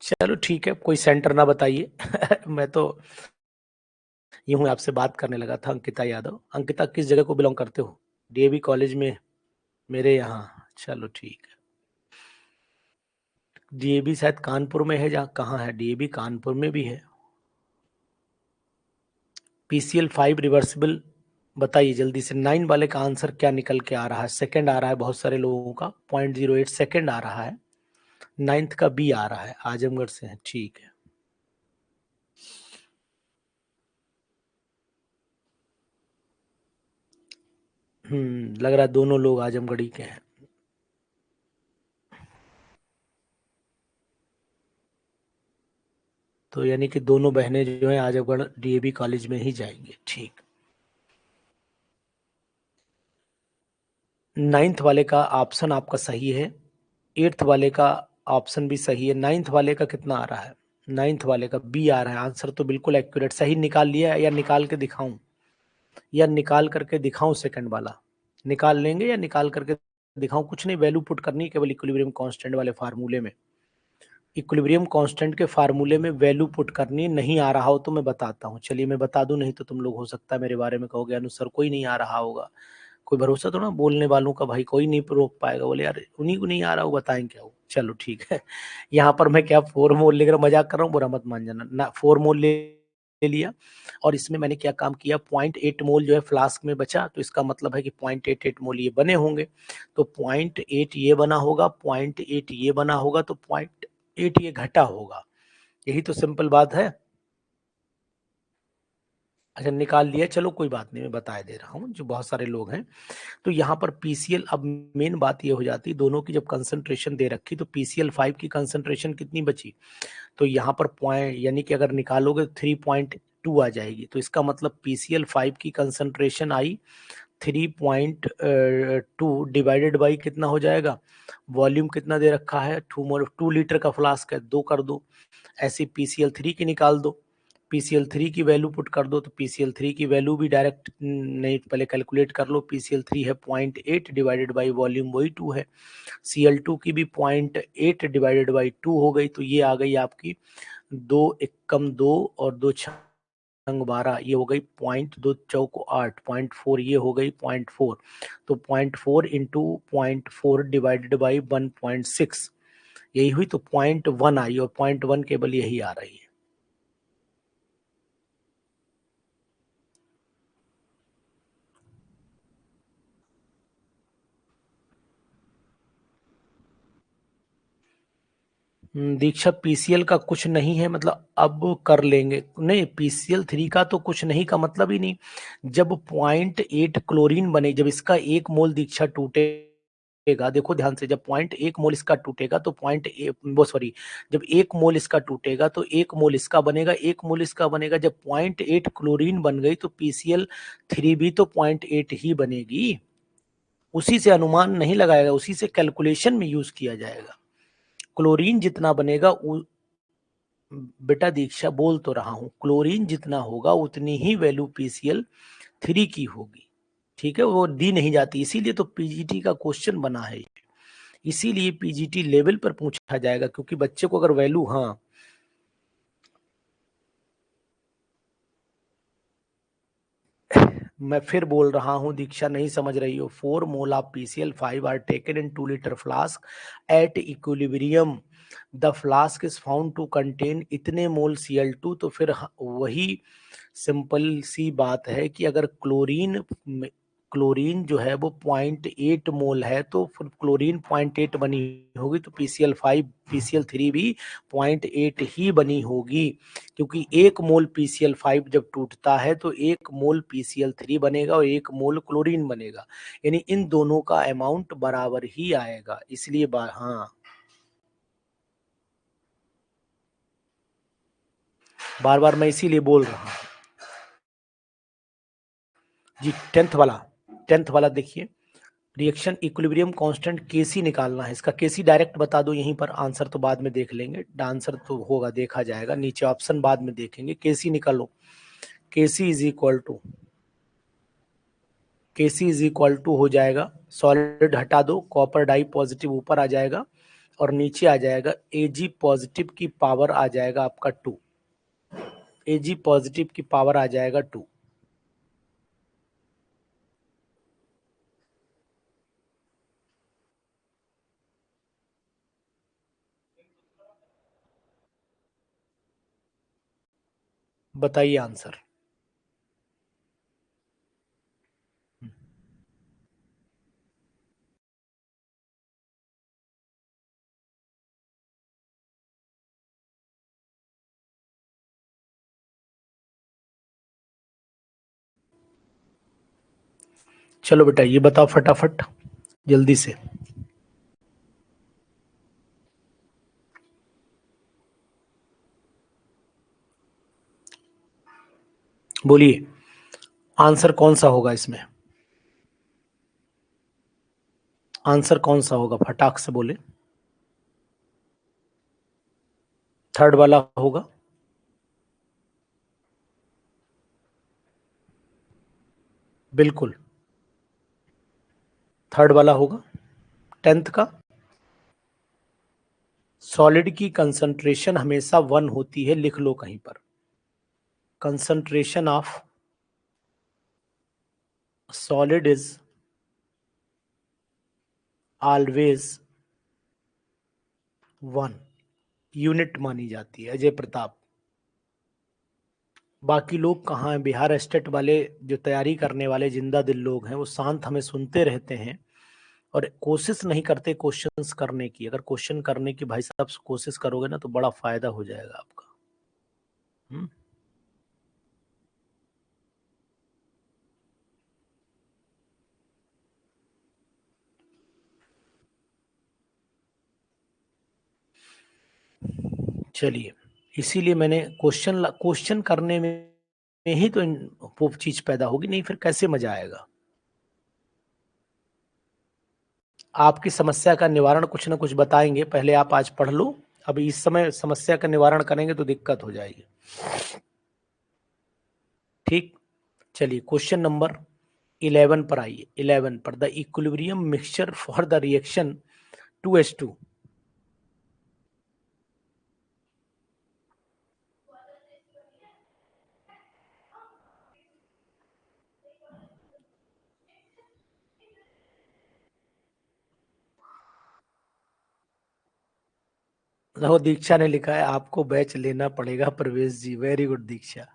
चलो ठीक है, कोई सेंटर ना बताइए। मैं तो यूं आपसे बात करने लगा था। अंकिता यादव, अंकिता किस जगह को बिलोंग करते हो? डीएवी कॉलेज में, मेरे यहाँ। चलो ठीक है। डीएवी शायद कानपुर में है, जहाँ कहाँ है डीएवी? कानपुर में भी है। PCl5 रिवर्सिबल, बताइए जल्दी से। 9 वाले का आंसर क्या निकल के आ रहा है? सेकंड आ रहा है बहुत सारे लोगों का, 0.08 सेकंड आ रहा है। 9th का बी आ रहा है, आजमगढ़ से है, ठीक है। लग रहा है दोनों लोग आजमगढ़ी के हैं। तो यानी कि दोनों बहनें जो हैं आजमगढ़ डीएवी कॉलेज में ही जाएंगे, ठीक। 9th वाले का ऑप्शन आपका सही है, 8th वाले का ऑप्शन भी सही है। 9th वाले का कितना आ रहा है? 9th वाले का बी आ रहा है। आंसर तो बिल्कुल एक्यूरेट, सही निकाल लिया है, या निकाल के दिखाऊं? या निकाल करके दिखाऊं सेकंड वाला? निकाल लेंगे या निकाल करके दिखाऊं? कुछ नहीं, वैल्यू पुट करनी है केवल इक्विलिब्रियम कांस्टेंट वाले फार्मूले में। इक्विलिब्रियम कांस्टेंट के फार्मूले में वैल्यू पुट करनी, नहीं आ रहा हो तो मैं बताता हूँ। चलिए मैं बता दूं, नहीं तो तुम लोग हो सकता है मेरे बारे में कहोगे अनुसार कोई नहीं आ रहा होगा। कोई भरोसा तो ना बोलने वालों का, भाई कोई नहीं रोक पाएगा, बोले यार उन्हीं को नहीं आ रहा हो, बताएं क्या हो। चलो ठीक है। यहाँ पर मैं क्या 4 मोल लेकर मजाक कर रहा हूँ, बुरा मत मान जाना ना। 4 मोल ले लिया, और इसमें मैंने क्या काम किया, 0.8 मोल जो है फ्लास्क में बचा, तो इसका मतलब है कि 0.88 मोल ये बने होंगे, तो 0.8 ये बना होगा, 0.8 ये बना होगा, तो 0.8 ये घटा होगा। यही तो सिंपल बात है। अच्छा निकाल लिया, चलो कोई बात नहीं, मैं बता दे रहा हूँ जो बहुत सारे लोग हैं। तो यहाँ पर पीसीएल, अब मेन बात ये हो जाती है, दोनों की जब कंसंट्रेशन दे रखी तो पीसीएल 5 की कंसंट्रेशन कितनी बची, तो यहाँ पर पॉइंट यानी कि अगर निकालोगे 3.2 आ जाएगी। तो इसका मतलब पीसीएल 5 की कंसंट्रेशन आई 3.2 डिवाइडेड बाई कितना हो जाएगा, वॉल्यूम कितना दे रखा है, 2 लीटर का फ्लास्क है, 2 कर दो। ऐसे पीसीएल 3 की निकाल दो, पीसीएल 3 की वैल्यू पुट कर दो, तो पीसीएल 3 की वैल्यू भी डायरेक्ट नहीं, पहले कैलकुलेट कर लो। पीसीएल 3 है 0.8 डिवाइडेड बाई वॉल्यूम वही 2 है। Cl2 की भी 0.8 डिवाइडेड बाई 2 हो गई, तो ये आ गई आपकी 2 एकम 2 और 2 छंग 12, ये हो गई 0.2 चौको 8, 0.4 ये हो गई 0.4। तो 0.4 इंटू 0.4 डिवाइडेड बाई 1.6, यही हुई, तो 0.1 आई, और 0.1 केवल यही आ रही है। दीक्षा पीसीएल का कुछ नहीं है मतलब, अब कर लेंगे नहीं, पीसीएल 3 का तो कुछ नहीं का मतलब ही नहीं। जब 0.8 क्लोरीन बने, जब इसका 1 मोल दीक्षा टूटेगा, देखो ध्यान से, जब 0.1 मोल इसका टूटेगा तो वो सॉरी, जब 1 मोल इसका टूटेगा तो 1 मोल इसका बनेगा, 1 मोल इसका बनेगा। जब 0.8 क्लोरीन बन गई तो पीसीएल 3 भी तो 0.8 ही बनेगी। उसी से अनुमान नहीं लगाएगा, उसी से कैलकुलेशन में यूज किया जाएगा। क्लोरीन जितना बनेगा, बेटा दीक्षा बोल तो रहा हूं, क्लोरीन जितना होगा उतनी ही वैल्यू पीसीएल 3 की होगी। ठीक है, वो दी नहीं जाती, इसीलिए तो पीजीटी का क्वेश्चन बना है। इसीलिए पीजीटी लेवल पर पूछा जाएगा, क्योंकि बच्चे को अगर वैल्यू, हाँ मैं फिर बोल रहा हूं, दीक्षा नहीं समझ रही हो। 4 mole of PCl 5 are taken in 2 litre flask at equilibrium, the flask is found to contain इतने मोल Cl2। तो फिर वही सिंपल सी बात है कि अगर क्लोरीन जो है वो 0.8 मोल है, तो फिर क्लोरीन 0.8 बनी होगी, तो पीसीएल 3 भी 0.8 ही बनी होगी। क्योंकि 1 मोल पीसीएल 5 जब टूटता है तो 1 मोल पीसीएल 3 बनेगा और 1 मोल क्लोरीन बनेगा, यानी इन दोनों का अमाउंट बराबर ही आएगा। इसलिए हाँ, बार बार मैं इसीलिए बोल रहा हूँ जी। 10th वाला देखिए, रिएक्शन इक्विलिब्रियम कांस्टेंट केसी निकालना है। इसका केसी डायरेक्ट बता दो यहीं पर, आंसर तो बाद में देख लेंगे, आंसर तो होगा देखा जाएगा, नीचे ऑप्शन बाद में देखेंगे। केसी निकालो, K C is equal to, K C is equal to हो जाएगा, सॉलिड हटा दो, कॉपर डाई पॉजिटिव ऊपर आ जाएगा और नीचे आ जाएगा एजी पॉजिटिव की पावर आ जाएगा आपका 2, एजी पॉजिटिव की पावर आ जाएगा 2। बताइए आंसर। चलो बेटा ये बताओ फटाफट, जल्दी से बोलिए, आंसर कौन सा होगा इसमें, आंसर कौन सा होगा, फटाक से बोले। थर्ड वाला होगा, बिल्कुल थर्ड वाला होगा। 10th का, सॉलिड की कंसंट्रेशन हमेशा 1 होती है, लिख लो कहीं पर, concentration of solid is always 1, unit मानी जाती है, अजय प्रताप। बाकी लोग कहाँ हैं, बिहार स्टेट वाले जो तैयारी करने वाले जिंदा दिल लोग हैं, वो शांत हमें सुनते रहते हैं और कोशिश नहीं करते क्वेश्चंस करने की। अगर क्वेश्चन करने की भाई साहब कोशिश करोगे ना तो बड़ा फायदा हो जाएगा आपका। चलिए, इसीलिए मैंने क्वेश्चन करने में ही तो वो चीज पैदा होगी, नहीं फिर कैसे मजा आएगा। आपकी समस्या का निवारण कुछ ना कुछ बताएंगे, पहले आप आज पढ़ लो। अभी इस समय समस्या का निवारण करेंगे तो दिक्कत हो जाएगी। ठीक, चलिए क्वेश्चन नंबर 11 पर आइए। 11 पर, the equilibrium mixture for the reaction 2H2। देखो दीक्षा ने लिखा है आपको बैच लेना पड़ेगा प्रवेश जी, वेरी गुड दीक्षा।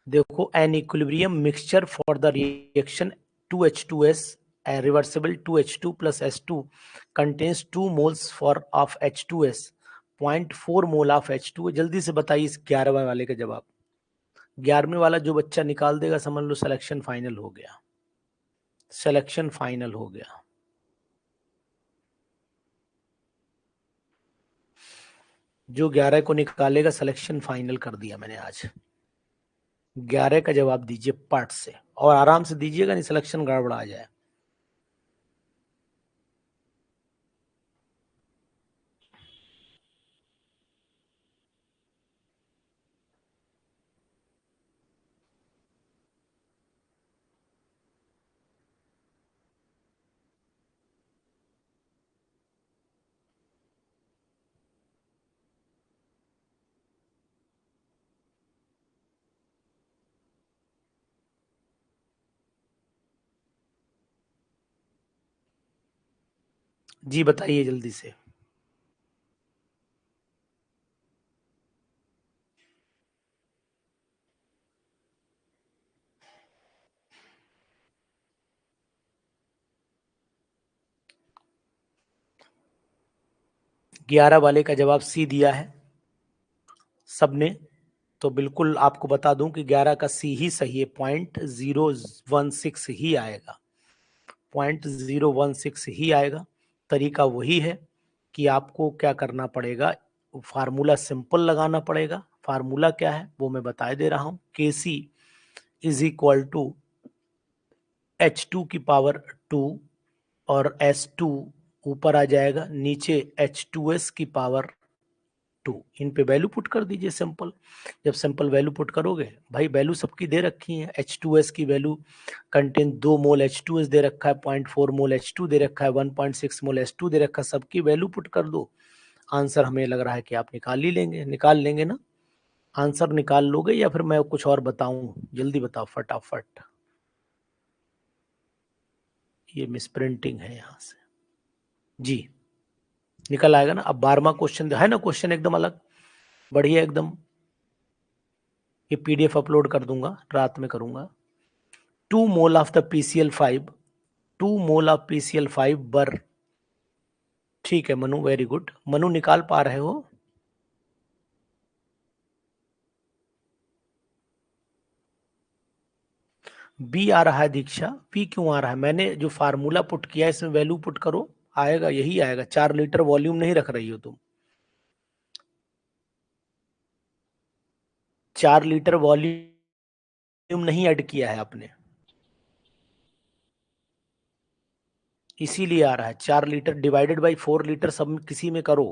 देखो, an equilibrium mixture for the reaction 2H2S reversible 2H2 plus H2 contains 2 moles for of H2S, 0.4 mole of H2। जल्दी से बताइए इस 11वें वाले का जवाब। 11वें वाला जो बच्चा निकाल देगा समझ लो सिलेक्शन फाइनल हो गया, सिलेक्शन फाइनल हो गया। जो 11 को निकालेगा सिलेक्शन फाइनल कर दिया मैंने आज। 11 का जवाब दीजिए पार्ट से, और आराम से दीजिएगा, नहीं सिलेक्शन गड़बड़ा आ जाए। जी बताइए जल्दी से। ग्यारह वाले का जवाब सी दिया है सबने, तो बिल्कुल आपको बता दूं कि 11 का सी ही सही है, 0.016 ही आएगा, 0.016 ही आएगा। तरीका वही है कि आपको क्या करना पड़ेगा, फार्मूला सिंपल लगाना पड़ेगा। फार्मूला क्या है वो मैं बता दे रहा हूं, Kc is equal to H2 की पावर 2 और S2 ऊपर आ जाएगा, नीचे H2S की पावर 2। इन पे वैल्यू पुट कर दीजिए सिंपल। जब सिंपल वैल्यू पुट करोगे, भाई वैल्यू सबकी दे रखी है। H2S की वैल्यू कंटेन 2 मोल H2S दे रखा है, 0.4 मोल H2 दे रखा है, 1.6 मोल H2 दे रखा है, सबकी वैल्यू पुट कर दो। आंसर हमें लग रहा है कि आप निकाल ही लेंगे, निकाल लेंगे ना। आंसर निकाल लोगे या फिर मैं कुछ और बताऊं? जल्दी बताओ फटाफट। ये मिसप्रिंटिंग है यहाँ से जी, निकल आएगा ना। अब 12वां क्वेश्चन है ना, क्वेश्चन एकदम अलग, बढ़िया एकदम। ये PDF अपलोड कर दूंगा, रात में करूंगा। 2 mole of the PCl5, 2 mole of PCl5 बर। ठीक है मनु, वेरी गुड मनु, निकाल पा रहे हो? बी आ रहा है दीक्षा, पी क्यों आ रहा है? मैंने जो फार्मूला पुट किया है इसमें वैल्यू पुट करो, आएगा यही आएगा। 4 लीटर वॉल्यूम नहीं रख रही हो तुम, 4 लीटर वॉल्यूम नहीं ऐड किया है आपने, इसीलिए आ रहा है। 4 लीटर डिवाइडेड बाई 4 लीटर सब किसी में करो।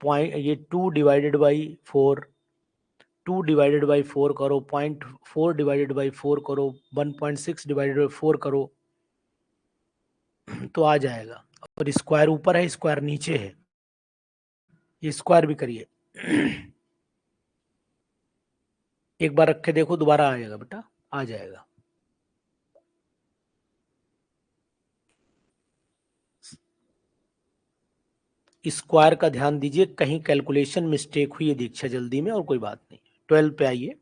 पॉइंट ये 2 डिवाइडेड बाई 4, 2 डिवाइडेड बाई 4 करो, 0.4 डिवाइडेड बाई 4 करो, 1.6 डिवाइडेड बाई 4 करो, तो आ जाएगा। और स्क्वायर ऊपर है, स्क्वायर नीचे है, ये स्क्वायर भी करिए। एक बार रख के देखो, दोबारा आएगा बेटा, आ जाएगा। स्क्वायर का ध्यान दीजिए, कहीं कैलकुलेशन मिस्टेक हुई है दीक्षा जल्दी में, और कोई बात नहीं। 12 पे आइए।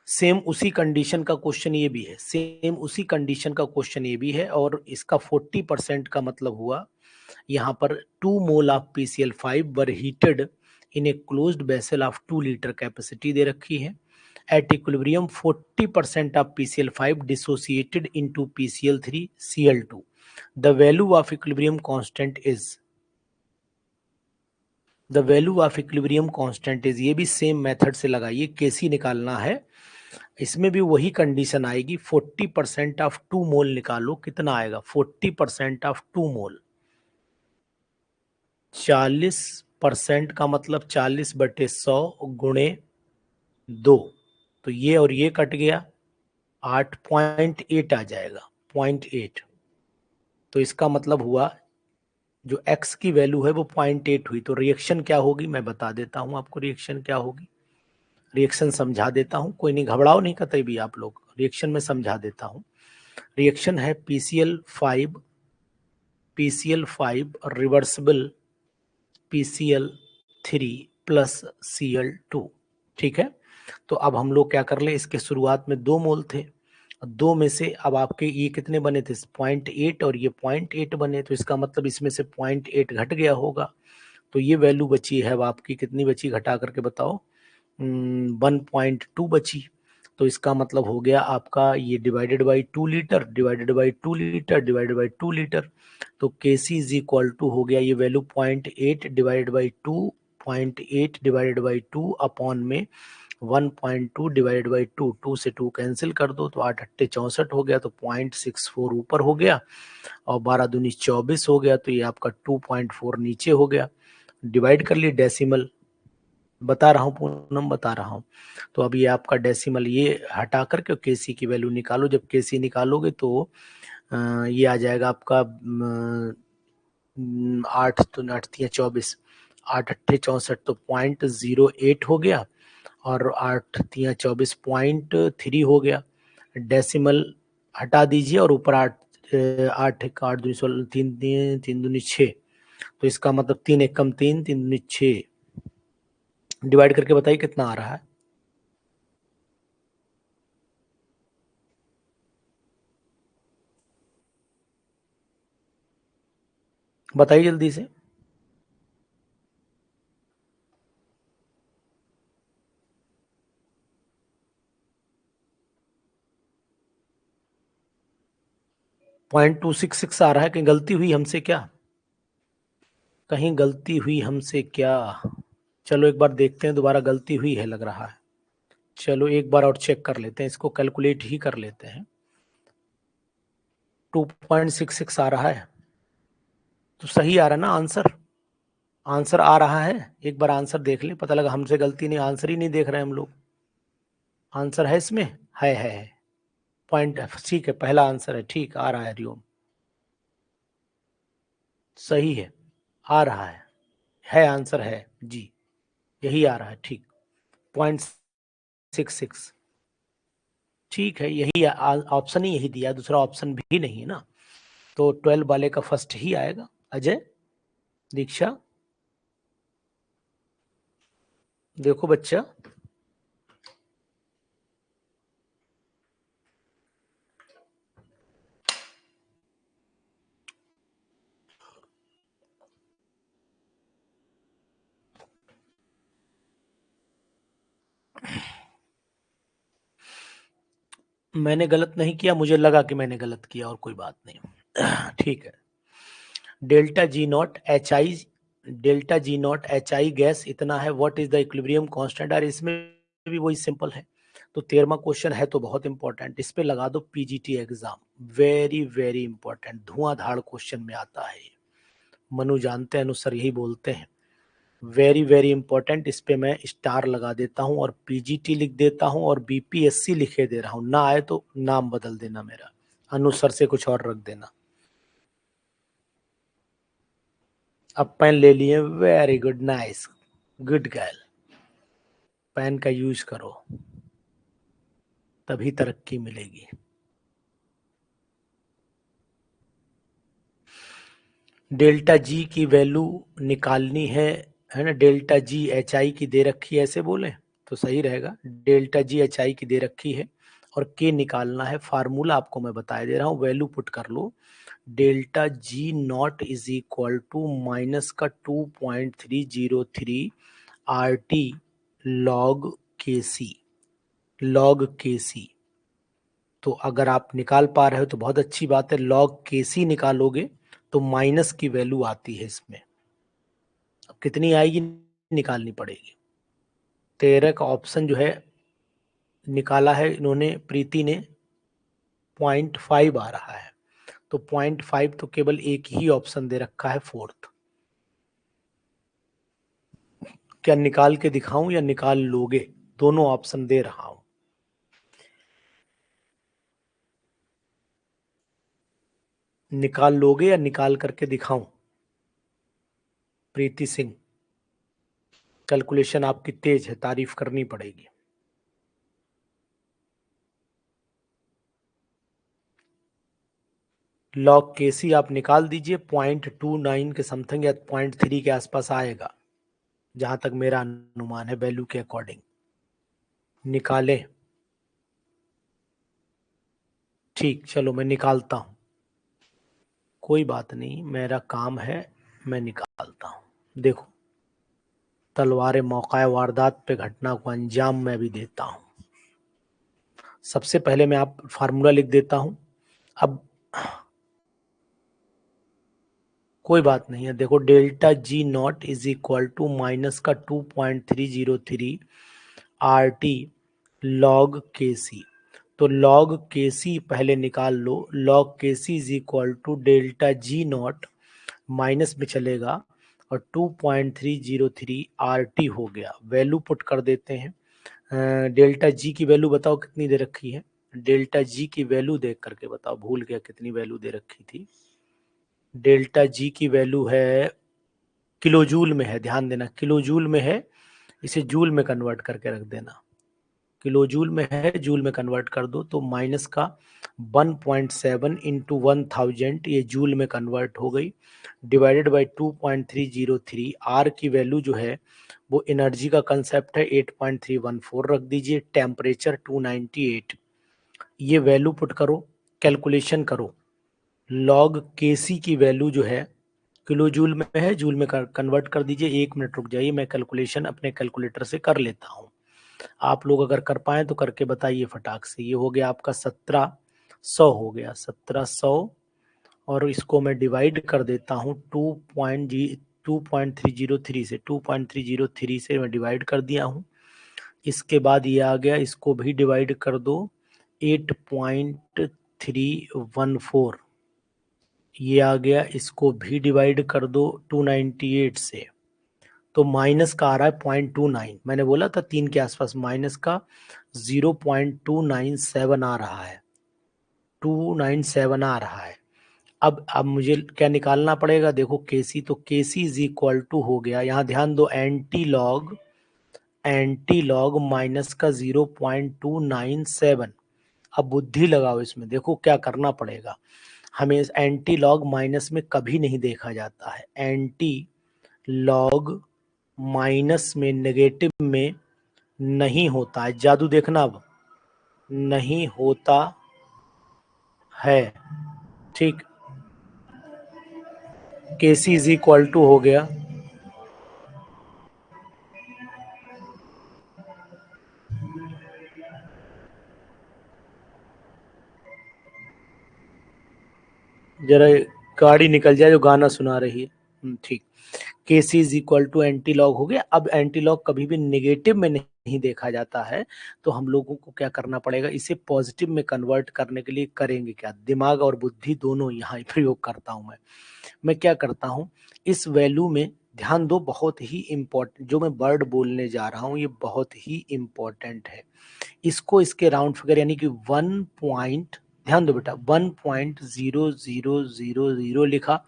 सेम उसी कंडीशन का क्वेश्चन ये भी है, सेम उसी कंडीशन का क्वेश्चन ये भी है, और इसका 40% का मतलब हुआ यहाँ पर 2 mole of PCl5 were heated in a closed vessel of 2 litre capacity दे रखी है। At equilibrium 40% of PCl5 dissociated into PCl3 Cl2। The value of equilibrium constant is, the value of equilibrium constant is, ये भी same method से लगाइए, केसी निकालना है, इसमें भी वही कंडीशन आएगी। 40% ऑफ 2 मोल निकालो, कितना आएगा 40% ऑफ 2 मोल, 40% का मतलब 40/100 गुणे 2, तो ये और ये कट गया, 8.8 आ जाएगा, 0.8। तो इसका मतलब हुआ जो x की वैल्यू है वो 0.8 हुई। तो रिएक्शन क्या होगी मैं बता देता हूं आपको, रिएक्शन क्या होगी, रिएक्शन समझा देता हूं, कोई नहीं घबराओ नहीं कतई भी आप लोग, रिएक्शन में समझा देता हूं। रिएक्शन है PCl5 reversible PCl3 plus Cl2, ठीक है। तो अब हम लोग क्या कर ले, इसके शुरुआत में 2 मोल थे, 2 में से अब आपके ये कितने बने थे 0.8 और ये 0.8 बने, तो इसका मतलब इसमें से 0.8 घट गया होगा। तो ये वैल्यू बची है अब आपकी, कितनी बची घटा करके बताओ, 1.2 बची। तो इसका मतलब हो गया आपका ये divided by 2 litre, divided by 2 litre, divided by 2 litre. तो Kc इज इक्वल टू हो गया ये value 0.8 divided by 2, 0.8 divided by 2 upon में 1.2 डिवाइडेड बाई 2, 2 से 2 कैंसिल कर दो तो 8 अट्ठे 64 हो गया, तो 0.64 ऊपर हो गया और 12 दूनी 24 हो गया, तो ये आपका 2.4 नीचे हो गया। डिवाइड कर लिए डेसिमल, बता रहा हूँ पूनम, बता रहा हूँ। तो अब ये आपका डेसिमल ये हटा करके केसी की वैल्यू निकालो, जब केसी निकालोगे तो ये आ जाएगा आपका 8 तो 8×3 = 24, 8×8 = 64, तो 0.08 हो गया और 8×3 = 24.3 हो गया। डेसिमल हटा दीजिए और ऊपर 8, 8 1 8 दूनी 16, 3 3 दूनी 6, तो इसका मतलब 3 1 कम 3, 3 दूनी 6, डिवाइड करके बताइए कितना आ रहा है। बताइए जल्दी से। .266 आ रहा है, कहीं गलती हुई हमसे क्या, कहीं गलती हुई हमसे क्या? चलो एक बार देखते हैं, दोबारा गलती हुई है लग रहा है। चलो एक बार और चेक कर लेते हैं, इसको कैलकुलेट ही कर लेते हैं। 2.66 आ रहा है, तो सही आ रहा है ना आंसर, आंसर आ रहा है। एक बार आंसर देख ले, पता लगा हमसे गलती नहीं, आंसर ही नहीं देख रहे हम लोग। आंसर है इसमें, है पॉइंट, ठीक है, पहला आंसर है, ठीक आ रहा है हरिओम, सही है, आ रहा है आंसर है जी, यही आ रहा है, ठीक 0.66, ठीक है, यही ऑप्शन ही यही दिया, दूसरा ऑप्शन भी नहीं है ना। तो 12 वाले का फर्स्ट ही आएगा। अजय, दीक्षा, देखो बच्चा, मैंने गलत नहीं किया, मुझे लगा कि मैंने गलत किया, और कोई बात नहीं ठीक है। Delta G not H I, delta G not H I gas इतना है, what is the equilibrium constant, और इसमें भी वही सिंपल है। तो 13वां क्वेश्चन है तो बहुत इंपॉर्टेंट, इस पे लगा दो PGT exam, very very important, धुआंधार क्वेश्चन में आता है। मनु जानते हैं, अनुसार यही बोलते हैं, वेरी वेरी इंपॉर्टेंट, इस पे मैं स्टार लगा देता हूं और पीजीटी लिख देता हूं और बीपीएससी लिखे दे रहा हूं, ना आए तो नाम बदल देना मेरा, अनुसर से कुछ और रख देना। अब पेन ले लिए, very good, nice, good girl, pen का यूज करो तभी तरक्की मिलेगी। डेल्टा जी की वैल्यू निकालनी है ना, डेल्टा जी एच आई की दे रखी है ऐसे बोले, तो सही रहेगा। डेल्टा जी एच आई की दे रखी है और के निकालना है। फार्मूला आपको मैं बता दे रहा हूँ, वैल्यू पुट कर लो। Delta G not is equal to minus का 2.303 आर टी लॉग के सी, लॉग के सी। तो अगर आप निकाल पा रहे हो तो बहुत अच्छी बात है। लॉग के सी निकालोगे तो माइनस की वैल्यू आती है इसमें। अब कितनी आएगी निकालनी पड़ेगी। 13 का ऑप्शन जो है निकाला है इन्होंने, प्रीति ने, 0.5 आ रहा है। तो 0.5 तो केवल एक ही ऑप्शन दे रखा है, फोर्थ। क्या निकाल के दिखाऊं या निकाल लोगे? दोनों ऑप्शन दे रहा हूं। निकाल लोगे या निकाल करके दिखाऊं? प्रीति सिंह, कैलकुलेशन आपकी तेज है, तारीफ करनी पड़ेगी। लॉग के सी आप निकाल दीजिए, 0.29 के समथिंग या 0.3 के आसपास आएगा, जहां तक मेरा अनुमान है वैल्यू के अकॉर्डिंग। निकालें? ठीक, चलो मैं निकालता हूं, कोई बात नहीं, मेरा काम है, मैं निकालता हूं। देखो, तलवार मौका वारदात पे घटना को अंजाम मैं भी देता हूं। सबसे पहले मैं आप फार्मूला लिख देता हूं। अब कोई बात नहीं है। देखो, delta G not is equal to minus का 2.303 आर टी लॉग के सी। तो लॉग के सी पहले निकाल लो। Log K C is equal to delta G naught, minus में चलेगा, और 2.303 आर टी हो गया। वैल्यू पुट कर देते हैं। डेल्टा जी की वैल्यू बताओ कितनी दे रखी है? डेल्टा जी की वैल्यू देख करके बताओ, भूल गया कितनी वैल्यू दे रखी थी। डेल्टा जी की वैल्यू है, किलो जूल में है, ध्यान देना, किलो जूल में है। इसे जूल में कन्वर्ट करके रख देना। किलो जूल में है, जूल में कन्वर्ट कर दो तो माइनस का 1.7 इंटू 1000 ये जूल में कन्वर्ट हो गई, डिवाइडेड बाई 2.303। आर की वैल्यू जो है वो एनर्जी का कंसेप्ट है, 8.314 रख दीजिए। टेम्परेचर 298। ये वैल्यू पुट करो, कैलकुलेशन करो। लॉग के सी की वैल्यू जो है किलो जूल में है, जूल में कन्वर्ट कर दीजिए। 1 मिनट रुक जाइए, मैं कैलकुलेशन अपने कैलकुलेटर से कर लेता हूँ। आप लोग अगर कर पाए तो करके बताइए फटाक से। ये हो गया आपका 1700 हो गया, 1700। और इसको मैं डिवाइड कर देता हूँ 2.303 से, 2.303 से मैं डिवाइड कर दिया हूँ। इसके बाद ये आ गया, इसको भी डिवाइड कर दो 8.314। ये आ गया, इसको भी डिवाइड कर दो 298 से। तो माइनस का आ रहा है 0.29। मैंने बोला था 3 के आसपास, माइनस का 0.297 आ रहा है, 297 आ रहा है। अब मुझे क्या निकालना पड़ेगा? देखो, केसी, तो केसी इज इक्वल टू हो गया, यहाँ ध्यान दो, anti log, anti log minus का 0.297। अब बुद्धि लगाओ इसमें, देखो क्या करना पड़ेगा हमें। एंटी लॉग माइनस में कभी नहीं देखा जाता है। एंटी लॉग माइनस में, नेगेटिव में नहीं होता है। जादू देखना, अब नहीं होता है। ठीक, K C is equal to हो गया, जरा गाड़ी निकल जाए जो गाना सुना रही है। ठीक, K C is equal to antilog हो गया। अब एंटी लॉग कभी भी नेगेटिव में नहीं देखा जाता है, तो हम लोगों को क्या करना पड़ेगा? इसे पॉजिटिव में कन्वर्ट करने के लिए करेंगे क्या? दिमाग और बुद्धि दोनों यहाँ प्रयोग करता हूँ मैं क्या करता हूँ, इस वैल्यू में ध्यान दो, बहुत ही इंपॉर्टेंट जो मैं वर्ड बोलने जा रहा हूँ, ये बहुत ही इंपॉर्टेंट है। इसको इसके राउंड फिगर यानी कि 1 पॉइंट, ध्यान दो बेटा, 1.0000 लिखा,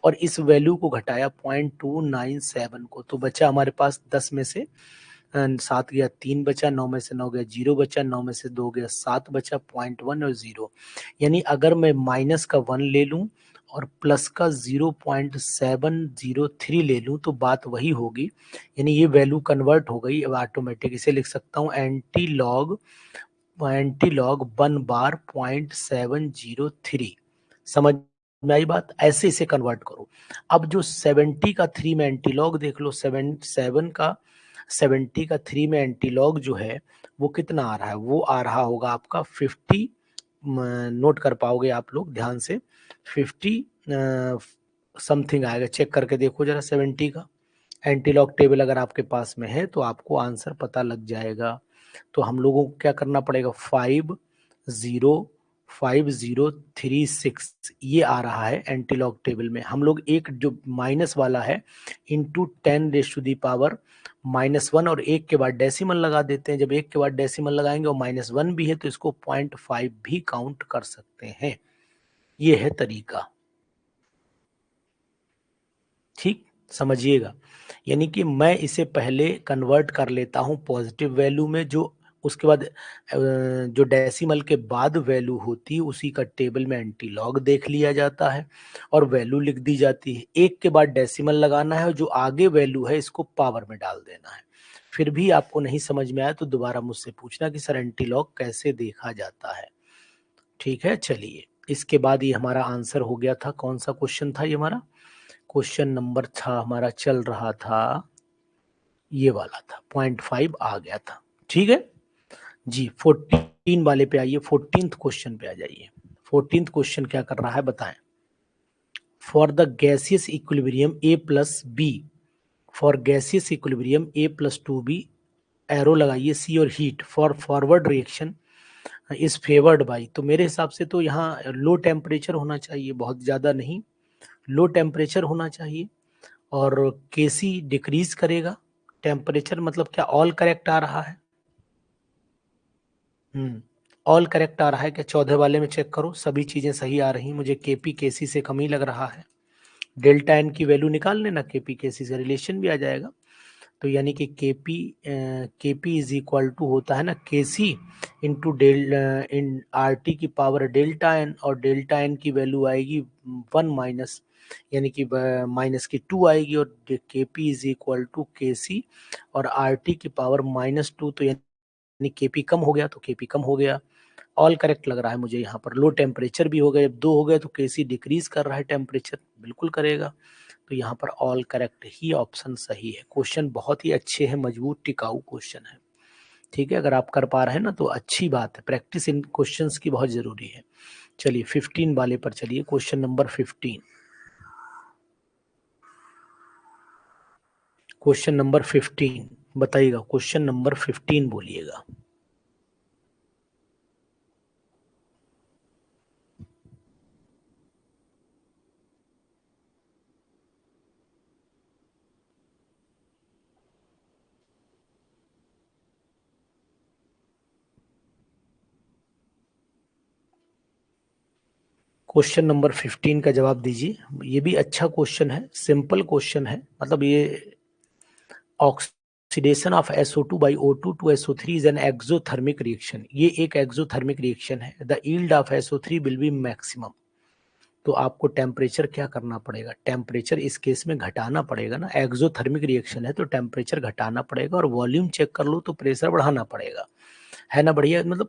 और इस वैल्यू को घटाया 0.297 को, तो बचा हमारे पास 10 में से 7 गया, 3 बचा, 9 में से 9 गया, 0 बचा, 9 में से 2 गया, 7 बचा, 0.1 और 0। यानी अगर मैं माइनस का 1 ले लूं और प्लस का 0.703 ले लूँ तो बात वही होगी, यानी ये वैल्यू कन्वर्ट हो गई। अब ऑटोमेटिक इसे लिख सकता हूँ एंटी लॉग 1 बार 0.703। समझ में आई बात? ऐसे इसे कन्वर्ट करो। अब जो 70 का 3 में एंटीलॉग देख लो, 70 का 3 में एंटीलॉग जो है वो कितना आ रहा है, वो आ रहा होगा आपका 50। नोट कर पाओगे आप लोग ध्यान से, 50 समथिंग आएगा। चेक करके देखो जरा 70 का एंटीलॉग टेबल अगर आपके पास में है तो आपको आंसर पता लग जाएगा। तो हम लोगों को क्या करना पड़ेगा, 505036 ये आ रहा है एंटीलॉग टेबल में। हम लोग एक जो माइनस वाला है इंटू 10⁻⁻1 और एक के बाद डेसिमल लगा देते हैं। जब एक के बाद डेसिमल लगाएंगे और -1 भी है तो इसको 0.5 भी काउंट कर सकते हैं। ये है तरीका, ठीक समझिएगा। यानी कि मैं इसे पहले कन्वर्ट कर लेता हूं पॉजिटिव वैल्यू में, जो उसके बाद जो डेसिमल के बाद वैल्यू होती है उसी का टेबल में एंटीलॉग देख लिया जाता है और वैल्यू लिख दी जाती है। एक के बाद डेसिमल लगाना है और जो आगे वैल्यू है इसको पावर में डाल देना है। फिर भी आपको नहीं समझ में आया तो दोबारा मुझसे पूछना कि सर एंटीलॉग कैसे देखा जाता है। ठीक है, चलिए इसके बाद ये हमारा आंसर हो गया था। कौन सा क्वेश्चन था ये हमारा? क्वेश्चन नंबर था हमारा, चल रहा था ये वाला था, 0.5 आ गया था। ठीक है जी, 14 वाले पे आइए, 14th क्वेश्चन पे आ जाइए। 14th क्वेश्चन क्या कर रहा है बताएं। For the gaseous equilibrium A plus B, for gaseous equilibrium A plus 2b, arrow लगाइए सी, और heat for forward reaction is favoured by. तो मेरे हिसाब से तो यहाँ लो टेम्परेचर होना चाहिए, बहुत ज़्यादा नहीं, लो टेम्परेचर होना चाहिए। और केसी डिक्रीज करेगा टेम्परेचर, मतलब क्या ऑल करेक्ट आ रहा है? ऑल करेक्ट आ रहा है क्या? 14 वाले में चेक करो, सभी चीजें सही आ रही। मुझे केपी केसी से कम ही लग रहा है। डेल्टा एन की वैल्यू निकाल लेना, केपी केसी से रिलेशन भी आ जाएगा। तो यानी कि केपी इज इक्वल टू होता है ना KC into in R T की पावर डेल्टा एन, और डेल्टा एन की वैल्यू आएगी 1 माइनस, यानी कि माइनस की 2 आएगी, और केपी इज इक्वल टू केसी और आर टी की पावर -2। तो यानी केपी कम हो गया तो केपी कम हो गया। ऑल करेक्ट लग रहा है मुझे यहाँ पर। लो टेम्परेचर भी हो गए, जब 2 हो गए तो केसी डिक्रीज कर रहा है टेम्परेचर, बिल्कुल करेगा। तो यहाँ पर ऑल करेक्ट ही ऑप्शन सही है। क्वेश्चन बहुत ही अच्छे हैं, मजबूत टिकाऊ क्वेश्चन है। ठीक है, अगर आप कर पा रहे हैं ना तो अच्छी बात है, प्रैक्टिस इन क्वेश्चंस की बहुत जरूरी है। चलिए 15 वाले पर चलिए, क्वेश्चन नंबर 15। क्वेश्चन नंबर 15 बताइएगा, क्वेश्चन नंबर 15 बोलिएगा। क्वेश्चन नंबर 15 का जवाब दीजिए। ये भी अच्छा क्वेश्चन है, सिंपल क्वेश्चन है। मतलब ये oxidation of SO2 by O2 to SO3 is an exothermic reaction। ये एक एक्सोथर्मिक रिएक्शन है। The yield of SO3 will be maximum. तो आपको टेम्परेचर क्या करना पड़ेगा? टेम्परेचर इस केस में घटाना पड़ेगा ना, एक्सोथर्मिक रिएक्शन है तो टेम्परेचर घटाना पड़ेगा, और वॉल्यूम चेक कर लो तो प्रेशर बढ़ाना पड़ेगा, है ना? बढ़िया, मतलब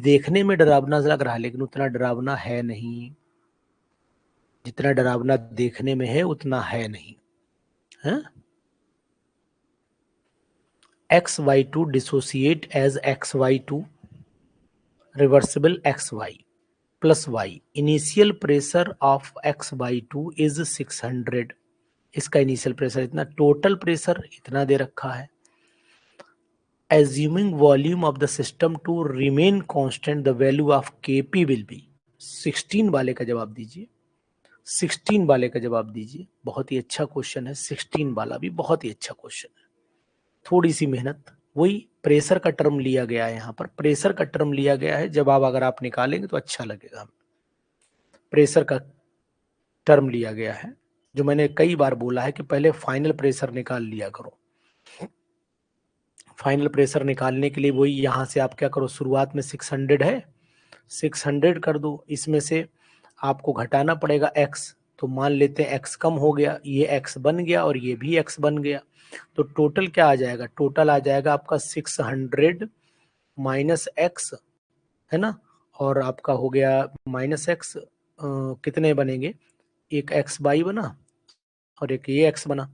देखने में डरावना लग रहा है लेकिन उतना डरावना है नहीं, जितना डरावना देखने में है उतना है नहीं, है? XY2 dissociate as XY2 reversible XY plus Y। Initial pressure of XY2 is 600। इसका इनिशियल प्रेशर इतना, टोटल प्रेशर इतना दे रखा है। Assuming volume of the system to remain constant the value of Kp will be. 16 वाले का जवाब दीजिए, 16 वाले का जवाब दीजिए। बहुत ही अच्छा क्वेश्चन है, 16 वाला भी बहुत ही अच्छा क्वेश्चन है। थोड़ी सी मेहनत, वही प्रेशर का टर्म लिया गया है यहाँ पर, प्रेशर का टर्म लिया गया है। जवाब अगर आप निकालेंगे तो अच्छा लगेगा। प्रेशर का टर्म लिया गया है, जो मैंने कई बार बोला है कि पहले फाइनल प्रेशर निकाल लिया करो। फाइनल प्रेशर निकालने के लिए वही यहाँ से आप क्या करो, शुरुआत में 600 है, 600 कर दो, इसमें से आपको घटाना पड़ेगा x, तो मान लेते हैं x कम हो गया, ये x बन गया और ये भी x बन गया। तो टोटल क्या आ जाएगा? टोटल आ जाएगा आपका 600 माइनस x, है ना, और आपका हो गया माइनस x, कितने बनेंगे? एक x बाई बना और एक ये x बना,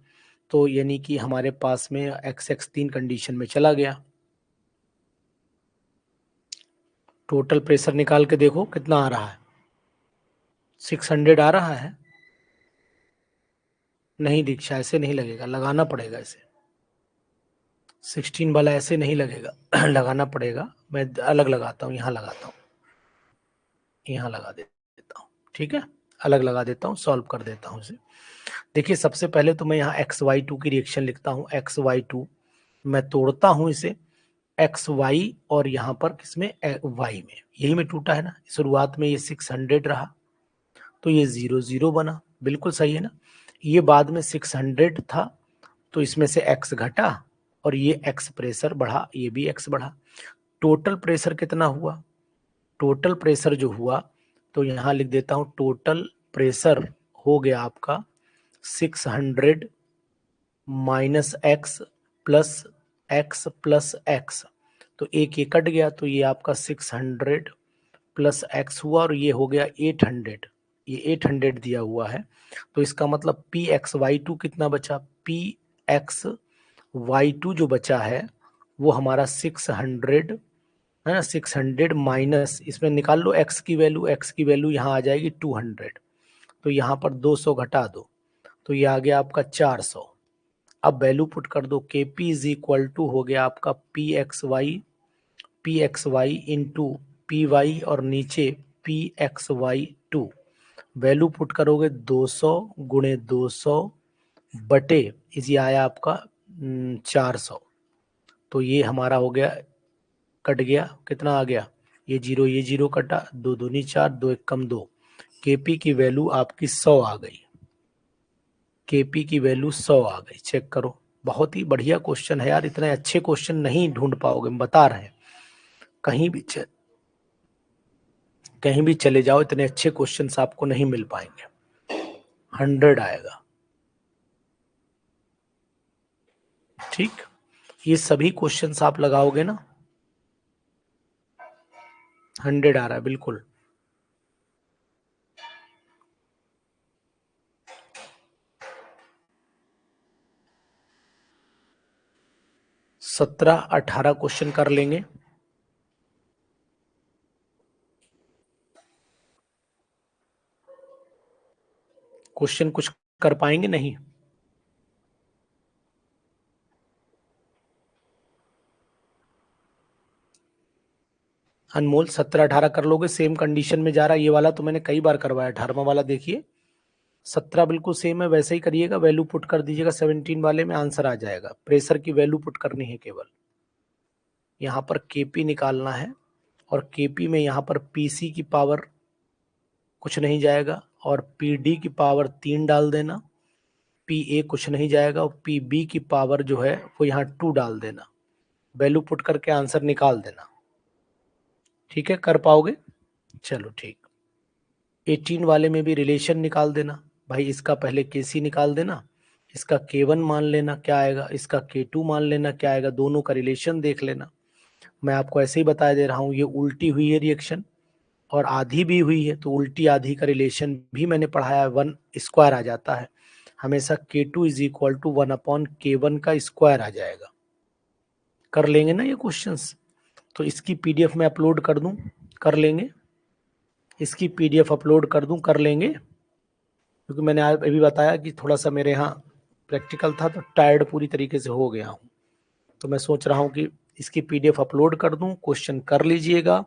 तो यानी कि हमारे पास में x 3 कंडीशन में चला गया। टोटल प्रेशर निकाल के देखो कितना आ रहा है, 600 आ रहा है। नहीं दीक्षा, ऐसे नहीं लगेगा, लगाना पड़ेगा इसे। 16 वाला ऐसे नहीं लगेगा लगाना पड़ेगा। मैं अलग लगाता हूँ, यहाँ लगाता हूँ, यहाँ लगा देता हूँ, ठीक है, अलग लगा देता हूँ, सॉल्व कर देता हूँ इसे। देखिए सबसे पहले तो मैं यहाँ XY2 की रिएक्शन लिखता हूँ। XY2 मैं तोड़ता हूँ इसे XY और यहाँ पर किसमें? Y में। यही में टूटा है ना, शुरुआत में ये 600 रहा तो ये 0 0 बना, बिल्कुल सही है ना। ये बाद में 600 था तो इसमें से x घटा और ये x प्रेशर बढ़ा, ये भी x बढ़ा। टोटल प्रेशर कितना हुआ? टोटल प्रेशर जो हुआ, तो यहाँ लिख देता हूँ, टोटल प्रेशर हो गया आपका 600 माइनस x प्लस x, तो एक ये कट गया, तो ये आपका 600 प्लस x हुआ और ये हो गया 800, ये 800 दिया हुआ है। तो इसका मतलब PXY2 कितना बचा? PXY2 जो बचा है वो हमारा 600 है ना, 600 माइनस, इसमें निकाल लो x की वैल्यू, x की वैल्यू यहाँ आ जाएगी 200, तो यहाँ पर 200 घटा दो तो ये आ गया आपका 400। अब वैल्यू पुट कर दो, KP इज इक्वल टू हो गया आपका PXY इंटू PY और नीचे PXY2। वैल्यू पुट करोगे 200 गुणे 200 बटे इसी आया आपका 400, तो ये हमारा हो गया, कट गया, कितना आ गया? ये जीरो कटा, दो दूनी 4, दो एक कम 2, KP की वैल्यू आपकी 100 आ गई। KP की वैल्यू 100 आ गई, चेक करो। बहुत ही बढ़िया क्वेश्चन है यार, इतने अच्छे क्वेश्चन नहीं ढूंढ पाओगे, हम बता रहे हैं। कहीं भी चले जाओ इतने अच्छे क्वेश्चंस आपको नहीं मिल पाएंगे। 100 आएगा, ठीक। ये सभी क्वेश्चंस आप लगाओगे ना, 100 आ रहा है बिल्कुल। सत्रह 18 क्वेश्चन कर लेंगे। क्वेश्चन कुछ कर पाएंगे नहीं? अनमोल 17 18 कर लोगे? सेम कंडीशन में जा रहा है ये वाला, तो मैंने कई बार करवाया। 18वां वाला देखिए, 17 बिल्कुल सेम है, वैसे ही करिएगा, वैल्यू पुट कर दीजिएगा 17 वाले में, आंसर आ जाएगा। प्रेशर की वैल्यू पुट करनी है केवल, यहाँ पर KP निकालना है और KP में यहाँ पर PC की पावर कुछ नहीं जाएगा और PD की पावर 3 डाल देना, PA कुछ नहीं जाएगा और PB की पावर जो है वो यहाँ 2 डाल देना। वैल्यू पुट करके आंसर निकाल देना, ठीक है, कर पाओगे? चलो ठीक। 18 वाले में भी रिलेशन निकाल देना भाई, इसका पहले KC निकाल देना, इसका K1 मान लेना क्या आएगा, इसका K2 मान लेना क्या आएगा, दोनों का रिलेशन देख लेना। मैं आपको ऐसे ही बता दे रहा हूँ, ये उल्टी हुई है रिएक्शन और आधी भी हुई है, तो उल्टी आधी का रिलेशन भी मैंने पढ़ाया है, 1 स्क्वायर आ जाता है हमेशा। K2 is equal to 1/K1 का स्क्वायर आ जाएगा। कर लेंगे ना ये क्वेश्चंस? तो इसकी PDF में अपलोड कर दूं, कर लेंगे? इसकी PDF अपलोड कर दूं, कर लेंगे? क्योंकि मैंने आज अभी बताया कि थोड़ा सा मेरे यहाँ प्रैक्टिकल था तो टायर्ड पूरी तरीके से हो गया हूँ, तो मैं सोच रहा हूँ कि इसकी PDF अपलोड कर दूं, क्वेश्चन कर लीजिएगा,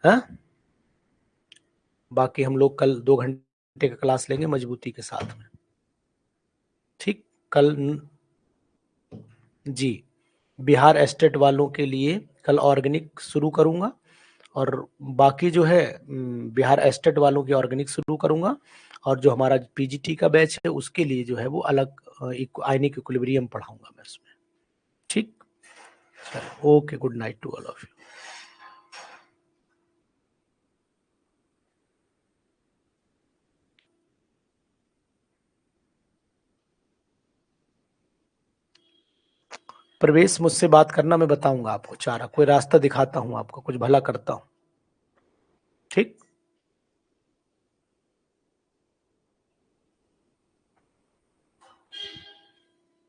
हाँ। बाकी हम लोग कल 2 घंटे का क्लास लेंगे मजबूती के साथ में, ठीक। कल जी, बिहार एस्टेट वालों के लिए कल ऑर्गेनिक शुरू करूंगा और बाकी जो है बिहार एस्टेट वालों की ऑर्गेनिक शुरू करूंगा, और जो हमारा PGT का बैच है उसके लिए जो है वो अलग आयनिक इक्विलिब्रियम पढ़ाऊंगा मैं उसमें, ठीक। Okay, good night to all of you. Pravesh मुझसे बात करना, मैं बताऊंगा आपको चारा, कोई रास्ता दिखाता हूँ आपको, कुछ भला करता हूँ। ठीक।